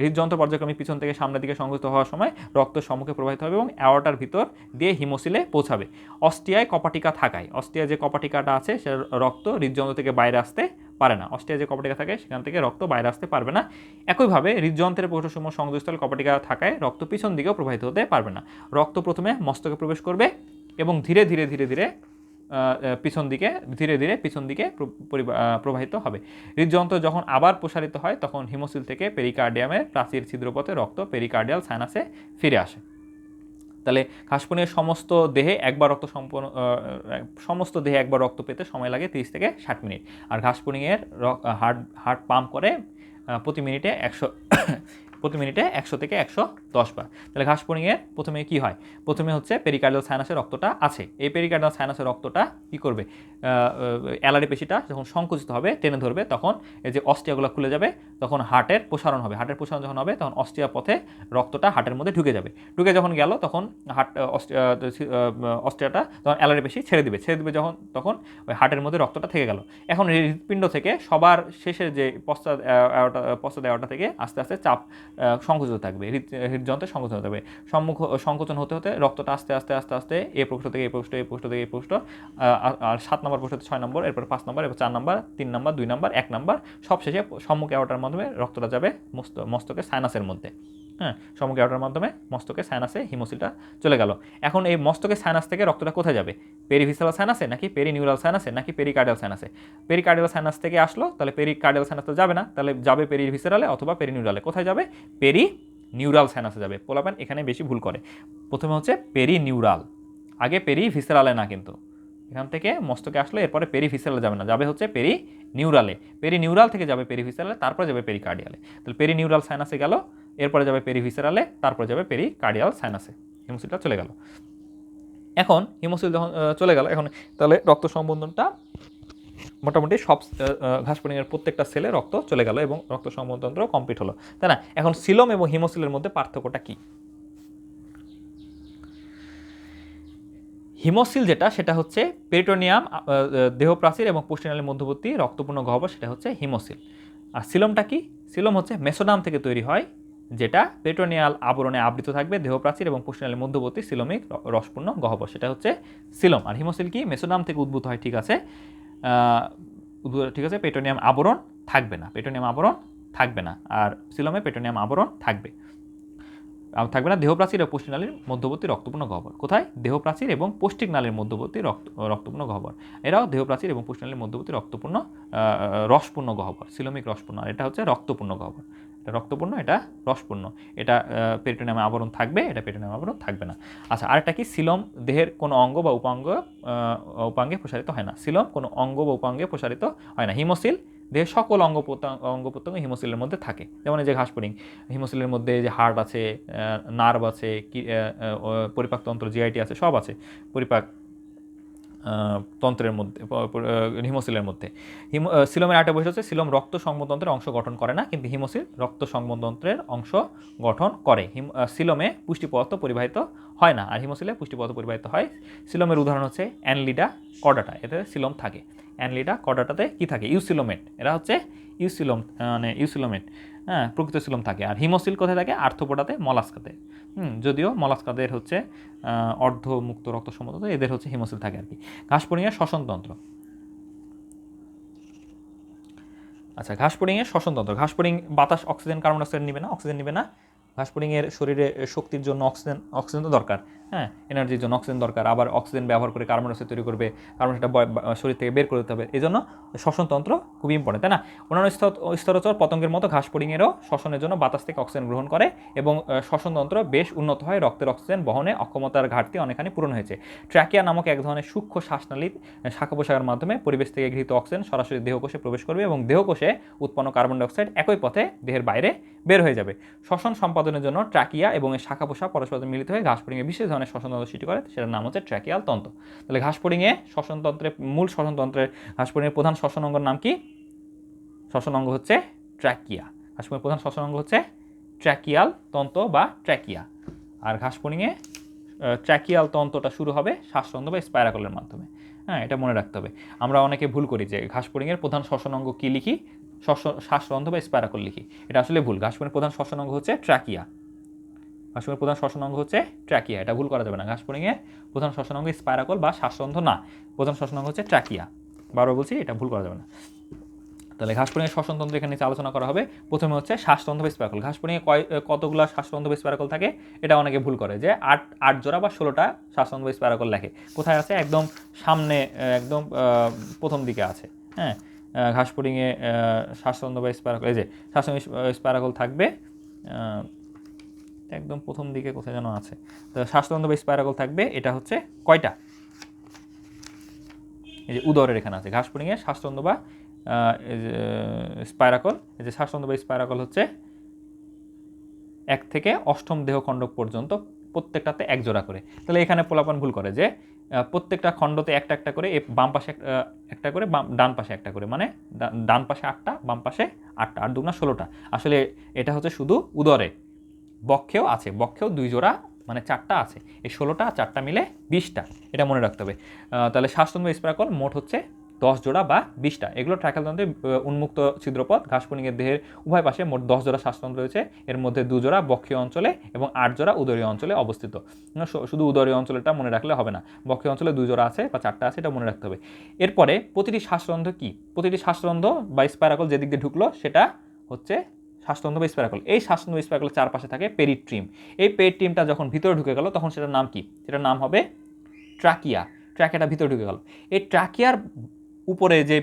হৃদযন্ত্র পর্যায়ক্রমিক পিছন থেকে সামনের দিকে সংকুচিত হওয়ার সময় রক্ত সম্মুখে প্রবাহিত হবে এবং অ্যাওর্টার ভিতর দিয়ে হিমোসিলে পৌঁছাবে। অস্টিয়ায় কপাটিকা থাকায়, অস্টিয়ায় যে কপাটিকাটা আছে সে রক্ত হৃদযন্ত্র থেকে বাইরে আসতে পারে না। অস্টিয়ায় যে কপাটিকা থাকে সেখান থেকে রক্ত বাইরে আসতে পারবে না। একইভাবে হৃদযন্ত্রের প্রশস্ত সংযোগস্থলে কপাটিকা থাকায় রক্ত পিছন দিকেও প্রবাহিত হতে পারবে না। রক্ত প্রথমে মস্তকে প্রবেশ করবে এবং ধীরে ধীরে পিছন দিকে প্রবাহিত হবে। হৃদযন্ত্র যখন আবার প্রসারিত হয় তখন হিমোসিল থেকে পেরিকার্ডিয়ামের প্রাচীর ছিদ্রপথে রক্ত পেরিকার্ডিয়াল সাইনাসে ফিরে আসে। তাহলে ঘাসপুরিংয়ের সমস্ত দেহে একবার রক্ত পেতে সময় লাগে 30 থেকে 60 মিনিট। আর ঘাসপুরিংয়ের হার্ট পাম্প করে প্রতি মিনিটে 100 থেকে 110 বার। তাহলে ঘাসপুরিংয়ের প্রথমে কি হয়? প্রথমে হচ্ছে পেরিকার্ডিয়াল সাইনাসের রক্তটা আছে, এই পেরিকার্ডিয়াল সাইনাসের রক্তটা কি করবে? অ্যালারি পেশিটা যখন সংকুচিত হবে, টেনে ধরবে, তখন এই যে অস্টিয়াগুলো খুলে যাবে, তখন হার্টের প্রসারণ হবে। হার্টের প্রসারণ যখন হবে তখন অস্টিয়া পথে রক্তটা হার্টের মধ্যে ঢুকে যাবে। ঢুকে যখন গেল তখন অস্টিয়াটা তখন অ্যালারি পেশি ছেড়ে দিবে তখন ওই হার্টের মধ্যে রক্তটা থেকে গেল। এখন হৃৎপিণ্ড থেকে সবার শেষের যে পশ্চাৎ অ্যাওর্টা থেকে আস্তে আস্তে চাপ সংকুচিত থাকবে, হৃদযন্ত্রে সংকুচন থাকবে। সংকোচন হতে রক্তটা আস্তে আস্তে এ প্রকোষ্ঠ থেকে এ প্রকোষ্ঠ, আর 7 নম্বর প্রকোষ্ঠ থেকে 6 নম্বর, এরপর 5 নম্বর, এরপর 4 নম্বর, 3 নম্বর, 2 নম্বর, 1 নম্বর, সব শেষে সম্মুখ অ্যাওর্টার মাধ্যমে রক্তটা যাবে মস্তকে সাইনাসের মধ্যে। হ্যাঁ, সম্মুখ অ্যাওর্টার মাধ্যমে মস্তকে সাইনাসে হিমোসিলটা চলে গেল। এখন এই মস্তকে সাইনাস থেকে রক্তটা কোথায় যাবে? পেরিভিসারাল সাইনাসে নাকি পেরিনিউরাল সাইনাসে নাকি পেরিকার্ডিয়াল সাইনাসে? পেরিকার্ডিয়াল সাইনাস থেকে আসলো, তাহলে পেরিকার্ডিয়াল সাইনাস তো যাবে না, তাহলে যাবে পেরিভিসারালে অথবা পেরিনিউরালে। কোথায় যাবে? পেরিনিউরাল সাইনাসে যাবে। পোলাপান এখানে বেশি ভুল করে। প্রথমে হচ্ছে পেরিনিউরাল, আগে পেরিভিসারালে না, কিন্তু এখান থেকে মস্তকে আসলে এরপরে পেরিভিসারালে যাবে না, যাবে হচ্ছে পেরিনিউরালে। পেরিনিউরাল থেকে যাবে পেরিভিসারালে, তারপরে যাবে পেরিকার্ডিয়ালে। তাহলে পেরিনিউরাল সাইনাসে গেল, এরপরে যাবে পেরিভিসারালে, তারপরে যাবে পেরিকার্ডিয়াল সাইনাসে। হিমোসিলটা চলে গেল। এখন হিমোসিল যখন চলে গেল, এখন তাহলে রক্ত সম্বন্ধনটা মোটামুটি সব ঘাসপুরিংয়ের প্রত্যেকটা সেলে রক্ত চলে গেল এবং রক্ত সংবহনতন্ত্র কমপ্লিট হলো, তাই না? এখন সিলোম এবং হিমোসিলের মধ্যে পার্থক্যটা কি? হিমোসিল সেটা হচ্ছে পেরিটোনিয়াম, দেহপ্রাচীর এবং পুষ্টিনালীর মধ্যবর্তী রক্তপূর্ণ গহ্বর, সেটা হচ্ছে হিমোসিল। আর সিলোমটা কি? সিলোম হচ্ছে মেসোডার্ম থেকে তৈরি হয়, যেটা পেরিটোনিয়াল আবরণে আবৃত থাকবে, দেহপ্রাচীর এবং পুষ্টিনালীর মধ্যবর্তী সিলোমিক রসপূর্ণ গহ্বর, সেটা হচ্ছে সিলোম। আর হিমোসিল কি? মেসোডার্ম থেকে উদ্ভূত হয়, ঠিক আছে, পেরিটোনিয়াম আবরণ থাকবে না, আর সিলোমে পেরিটোনিয়াম আবরণ থাকবে না। দেহপ্রাচীর ও পুষ্টিনালীর মধ্যবর্তী রক্তপূর্ণ গহ্বর কোথায়? দেহপ্রাচীর এবং পৌষ্টিক নালীর মধ্যবর্তী রক্তপূর্ণ গহ্বর। এরাও দেহপ্রাচীর এবং পুষ্টিনালীর মধ্যবর্তী রক্তপূর্ণ রসপূর্ণ গহ্বর, সিলোমিক রসপূর্ণ। আর এটা হচ্ছে রক্তপূর্ণ গহ্বর। এটা রক্তপূর্ণ, এটা রসপূর্ণ। এটা পেরিটোনিয়ামে আবরণ থাকবে, এটা পেরিটোনিয়ামে আবরণ থাকবে না। আচ্ছা, আরেকটা কি? সিলোম দেহের কোনো অঙ্গ বা উপাঙ্গে প্রসারিত হয় না। সিলোম কোনো অঙ্গ বা উপাঙ্গে প্রসারিত হয় না। হিমোসিল দেহের সকল অঙ্গ প্রত্যঙ্গ হিমোসিলের মধ্যে থাকে। যেমন এই যে ঘাসপুরিং, হিমোসিলের মধ্যে যে হার্ট আছে, নার্ভ আছে, পরিপাকতন্ত্র, জিআইটি আছে, সব আছে পরিপাক তন্ত্রের মধ্যে, হিমোসিলের মধ্যে। সিলোমের আরেকটা বৈশিষ্ট্য হচ্ছে সিলোম রক্ত সংবহনতন্ত্রের অংশ গঠন করে না, কিন্তু হিমোসিল রক্ত সংবহনতন্ত্রের অংশ গঠন করে। সিলোমে পুষ্টি পদার্থ পরিবাহিত হয় না, আর হিমোসিলে পুষ্টি পদার্থ পরিবাহিত হয়। সিলোমের উদাহরণ হচ্ছে অ্যানলিডা কর্ডাটা, এতে সিলোম থাকে। অ্যানলিডা কর্ডাটাতে কি থাকে? ইউসিলোমেট। এরা হচ্ছে ইউসিলোমেট, হ্যাঁ, প্রকৃত সিলোম থাকে। আর হিমোসিল কোথায় থাকে? আর্থ্রোপোডাতে, মলাস্কাতে। যদিও মলাস্কাদের হচ্ছে অর্ধমুক্ত রক্ত সম্বন্ধ, এদের হচ্ছে হিমোসিল থাকে আর কি। ঘাসপুরিংয়ের শ্বসনতন্ত্র। আচ্ছা, ঘাসফড়িংয়ের শ্বসনতন্ত্র। ঘাসফড়িং বাতাস, অক্সিজেন, কার্বন ডাইঅক্সাইড নিবে না, অক্সিজেন নিবে না। ঘাসফড়িংয়ের শরীরে শক্তির জন্য অক্সিজেন তো দরকার, হ্যাঁ, এনার্জির জন্য অক্সিজেন দরকার। আবার অক্সিজেন ব্যবহার করে কার্বন ডাইঅক্সাইড তৈরি করবে, কার্বন ডাইঅক্সাইডটা শরীর থেকে বের করে দিতে হবে। এই জন্য শ্বসনতন্ত্র খুবই ইম্পর্টেন্ট, তাই না? অন্যান্য স্তরচর পতঙ্গের মতো ঘাসফড়িংয়েরও শ্বসনের জন্য বাতাস থেকে অক্সিজেন গ্রহণ করে এবং শ্বসনতন্ত্র বেশ উন্নত হয়। রক্তের অক্সিজেন বহনে অক্ষমতার ঘাটতি অনেকখানি পূরণ হয়েছে। ট্র্যাকিয়া নামক এক ধরনের সূক্ষ্ম শ্বাসনালীর শাখা প্রশাখার মাধ্যমে পরিবেশ থেকে গৃহীত অক্সিজেন সরাসরি দেহকোষে প্রবেশ করবে এবং দেহকোষে উৎপন্ন কার্বন ডাইঅক্সাইড একই পথে দেহের বাইরে বের হয়ে যাবে। শ্বসন সম্পাদনের জন্য ট্র্যাকিয়া এবং এর শাখা প্রশাখা পরস্পর মিলিত হয়ে ঘাসফড়িংয়ে বিশেষ ধরনের শ্বসনতন্ত্র সৃষ্টি করে, সেটার নাম হচ্ছে ট্র্যাকিয়াল তন্ত্র। তাহলে ঘাসফড়িংয়ে মূল শ্বসনতন্ত্রের ঘাসফড়িংয়ের প্রধান শ্বসন অঙ্গের নাম কি? শ্বসন অঙ্গ হচ্ছে ট্র্যাকিয়া। ঘাসফড়িংয়ের প্রধান শ্বসন অঙ্গ হচ্ছে ট্র্যাকিয়াল তন্ত্র বা ট্র্যাকিয়া। আর ঘাসফড়িংয়ে ট্র্যাকিয়াল তন্ত্রটা শুরু হবে শ্বাসরন্ধ্র বা স্পাইরাকলের মাধ্যমে। হ্যাঁ, এটা মনে রাখতে হবে। আমরা অনেকে ভুল করি যে ঘাসফড়িংয়ের প্রধান শ্বসন অঙ্গ কী লিখি, শ্বাসরন্ধ্র বা স্পাইরাকল লিখি। এটা আসলে ভুল। ঘাসফড়িংয়ের প্রধান শ্বসন অঙ্গ হচ্ছে ট্র্যাকিয়া। ঘাসফড়িংয়ের প্রধান শ্বসন অঙ্গ হচ্ছে ট্র্যাকিয়া, এটা ভুল করা যাবে না। ঘাসফড়িংয়ের প্রধান শ্বসন অঙ্গ স্পাইরাকল বা শ্বাসরন্ধ্র না, প্রধান শ্বসন অঙ্গ হচ্ছে ট্র্যাকিয়া। বারবার বলছি, এটা ভুল করা যাবে না। তাহলে ঘাসফড়িংয়ের শ্বসনতন্ত্র এখানে নিচে আলোচনা করা হবে। প্রথমে হচ্ছে শ্বাসতন্ত্র বা স্পাইরাকল। ঘাসফড়িংয়ে কতগুলো শ্বাসতন্ত্র বা স্পাইরাকল থাকে? এটা অনেকে ভুল করে যে 8 জোড়া বা 16টা শ্বাসতন্ত্র বা স্পাইরাকল লেখে। কোথায় আছে? একদম সামনে, একদম প্রথম দিকে আছে। হ্যাঁ, ঘাসফড়িংয়ে শ্বাসতন্ত্র বা স্পাইরাকল, এই যে শ্বাসতন্ত্র স্পাইরাকল থাকবে একদম প্রথম দিকে, কোথায় যেন আছে। তো শ্বাসতন্ত্র বা স্পাইরাকল থাকবে, এটা হচ্ছে কয়টা? এই যে উদরের এখানে আছে। ঘাসফড়িংয়ে শ্বাসতন্ত্র বা স্পাইরাকল, এই যে শ্বাসতন্ত্র বা স্পাইরাকল হচ্ছে 1 থেকে 8ম দেহখণ্ড পর্যন্ত, প্রত্যেকটাতে 1 জোড়া করে। তাহলে এখানে পোলাপান ভুল করে যে প্রত্যেকটা খণ্ডতে একটা একটা করে, বাম পাশে একটা করে, ডান পাশে একটা করে, মানে ডান পাশে 8টা, বাম পাশে 8টা, 8 দুগুণা 16টা। আসলে এটা হচ্ছে শুধু উদরে। বক্ষেও আছে, বক্ষেও 2 জোড়া, মানে 4টা আছে। এই 16টা 4টা মিলে 20টা, এটা মনে রাখতে হবে। তাহলে শ্বাসতন্ত্র বা স্পাইরাকল মোট হচ্ছে 10 জোড়া বা 20টা। এগুলো ট্র্যাকিয়াল তন্ত্রের উন্মুক্ত ছিদ্রপথ। ঘাসফড়িংয়ের দেহের উভয় পাশে মোট 10 জোড়া শ্বাসতন্ত্র রয়েছে। এর মধ্যে 2 জোড়া বক্ষীয় অঞ্চলে এবং 8 জোড়া উদরীয় অঞ্চলে অবস্থিত। শুধু উদরীয় অঞ্চলটা মনে রাখলে হবে না, বক্ষীয় অঞ্চলে 2 জোড়া আছে বা 4টা আছে, এটা মনে রাখতে হবে। এরপরে প্রতিটি শ্বাসরন্ধ্র কি? প্রতিটি শ্বাসরন্ধ্র বা স্পাইরাকল যেদিক দিয়ে ঢুকলো সেটা হচ্ছে শ্বাসতন্ত্র বা স্পাইরাকল। এই শ্বাসতন্ত্র বা স্পাইরাকলের চারপাশে থাকে পেরিট্রিম। এই পেরিট্রিমটা যখন ভিতরে ঢুকে গেল তখন সেটার নাম কি? সেটার নাম হবে ট্র্যাকিয়া। ট্র্যাকিয়াটা ভিতরে ঢুকে গেল। এই ট্র্যাকিয়ার উপরে যে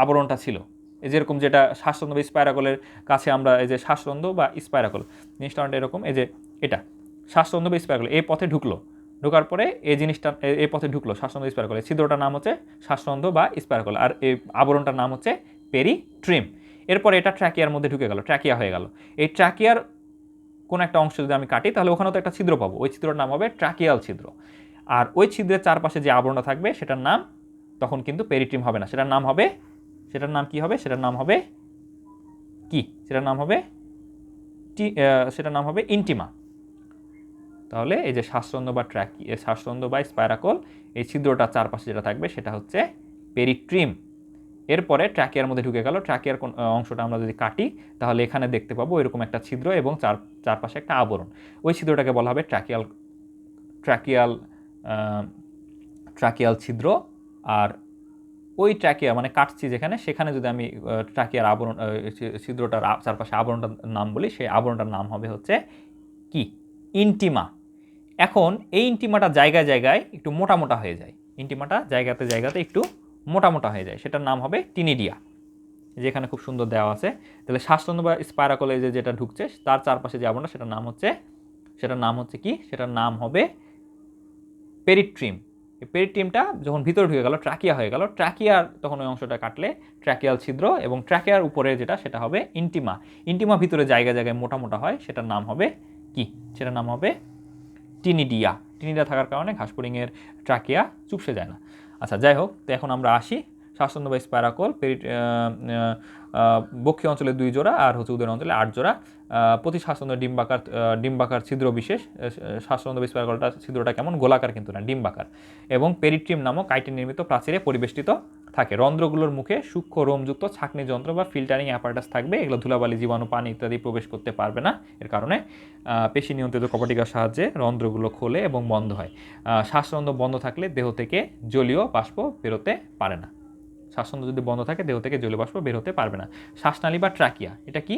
আবরণটা ছিল, এই যেরকম যেটা শ্বাসতন্ত্র বা স্পাইরাকলের কাছে আমরা এই যে শ্বাসরন্ধ্র বা স্পাইরাকল জিনিসটা এরকম, এই যে এটা শ্বাসতন্ত্র বা স্পাইরাকল এই পথে ঢুকলো, ঢোকার পরে এই জিনিসটা এই পথে ঢুকলো শ্বাসতন্ত্র স্পাইরাকল। এই ছিদ্রটার নাম হচ্ছে শ্বাসতন্ত্র বা স্পাইরাকল, আর এই আবরণটার নাম হচ্ছে পেরিট্রিম। এরপরে এটা ট্র্যাকিয়ার মধ্যে ঢুকে গেল, ট্র্যাকিয়া হয়ে গেল। এই ট্র্যাকিয়ার কোন একটা অংশ যদি আমি কাটি তাহলে ওখানেও তো একটা ছিদ্র পাবো, ওই ছিদ্রটার নাম হবে ট্র্যাকিয়াল ছিদ্র। আর ওই ছিদ্রের চারপাশে যে আবরণটা থাকবে সেটার নাম তখন কিন্তু পেরিট্রিম হবে না, সেটার নাম হবে, সেটার নাম কি হবে? সেটার নাম হবে কি? সেটার নাম হবে সেটার নাম হবে ইন্টিমা। তাহলে এই যে শ্বাসরন্ধ্র বা শ্বাসরন্ধ্র বা স্পাইরাকল, এই ছিদ্রটার চারপাশে যেটা থাকবে সেটা হচ্ছে পেরিট্রিম। এরপরে ট্র্যাকিয়ার মধ্যে ঢুকে গেল। ট্র্যাকিয়ার কোন অংশটা আমরা যদি কাটি তাহলে এখানে দেখতে পাবো এরকম একটা ছিদ্র এবং চারপাশে একটা আবরণ। ওই ছিদ্রটাকে বলা হবে ট্র্যাকিয়াল ছিদ্র। আর ওই ট্র্যাকিয়া মানে কাটছি যেখানে, সেখানে যদি আমি ট্র্যাকিয়ার আবরণ, ছিদ্রটার চারপাশে আবরণটার নাম বলি, সেই আবরণটার নাম হবে হচ্ছে কি? ইন্টিমা। এখন এই ইন্টিমাটা জায়গায় জায়গায় একটু মোটা মোটা হয়ে যায়, ইন্টিমাটা জায়গাতে জায়গাতে একটু মোটা মোটা হয়ে যায়, সেটার নাম হবে টিনিডিয়া, যেখানে খুব সুন্দর দেওয়া আছে। তাহলে শ্বাসতন্ত্র বা স্পাইরাকলে যেটা ঢুকছে তার চারপাশে যে আবরণটা সেটার নাম হচ্ছে কি? সেটার নাম হবে পেরিট্রিম। এই পেরিট্রিমটা যখন ভিতরে ঢুকে গেল, ট্র্যাকিয়া হয়ে গেল। ট্র্যাকিয়ার তখন ওই অংশটা কাটলে ট্র্যাকিয়াল ছিদ্র, এবং ট্র্যাকিয়ার উপরে যেটা সেটা হবে ইন্টিমা। ইন্টিমা ভিতরে জায়গায় জায়গায় মোটা মোটা হয়, সেটার নাম হবে কি? সেটার নাম হবে টিনিডিয়া। টিনিডিয়া থাকার কারণে ঘাসফড়িংয়ের ট্র্যাকিয়া চুপসে যায় না। আচ্ছা, যাই হোক, তো এখন আমরা আসি শ্বাসতন্ত্র বা স্পাইরাকল। বক্ষীয় অঞ্চলে 2 জোড়া আর হচ্ছে উদর অঞ্চলে 8 জোড়া। প্রতি শ্বাসতন্ত্র ডিম্বাকার ছিদ্র বিশেষ। শ্বাসতন্ত্র বা স্পাইরাকলটা ছিদ্রটা কেমন? গোলাকার কিন্তু না, ডিম্বাকার। এবং পেরিট্রিম নামক কাইটিন নির্মিত প্রাচীরে পরিবেষ্টিত থাকে। রন্ধ্রগুলোর মুখে সূক্ষ্ম রোমযুক্ত ছাঁকনি যন্ত্র বা ফিল্টারিং অ্যাপারেটাস থাকবে। এগুলো ধুলাবালি, জীবাণু, পানি ইত্যাদি প্রবেশ করতে পারবে না। এর কারণে পেশি নিয়ন্ত্রিত কপাটিকার সাহায্যে রন্ধ্রগুলো খোলে এবং বন্ধ হয়। শ্বাসরন্ধ্র বন্ধ থাকলে দেহ থেকে জলীয় বাষ্প বেরোতে পারে না। শ্বাসতন্ত্র যদি বন্ধ থাকে দেহ থেকে জলীয় বাষ্প বের হতে পারবে না। শ্বাসনালী বা ট্রাকিয়া এটা কি?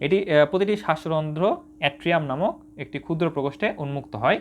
এটি প্রতিটি শ্বাসরন্ধ্র অ্যাট্রিয়াম নামক একটি ক্ষুদ্র প্রকোষ্ঠে উন্মুক্ত হয়।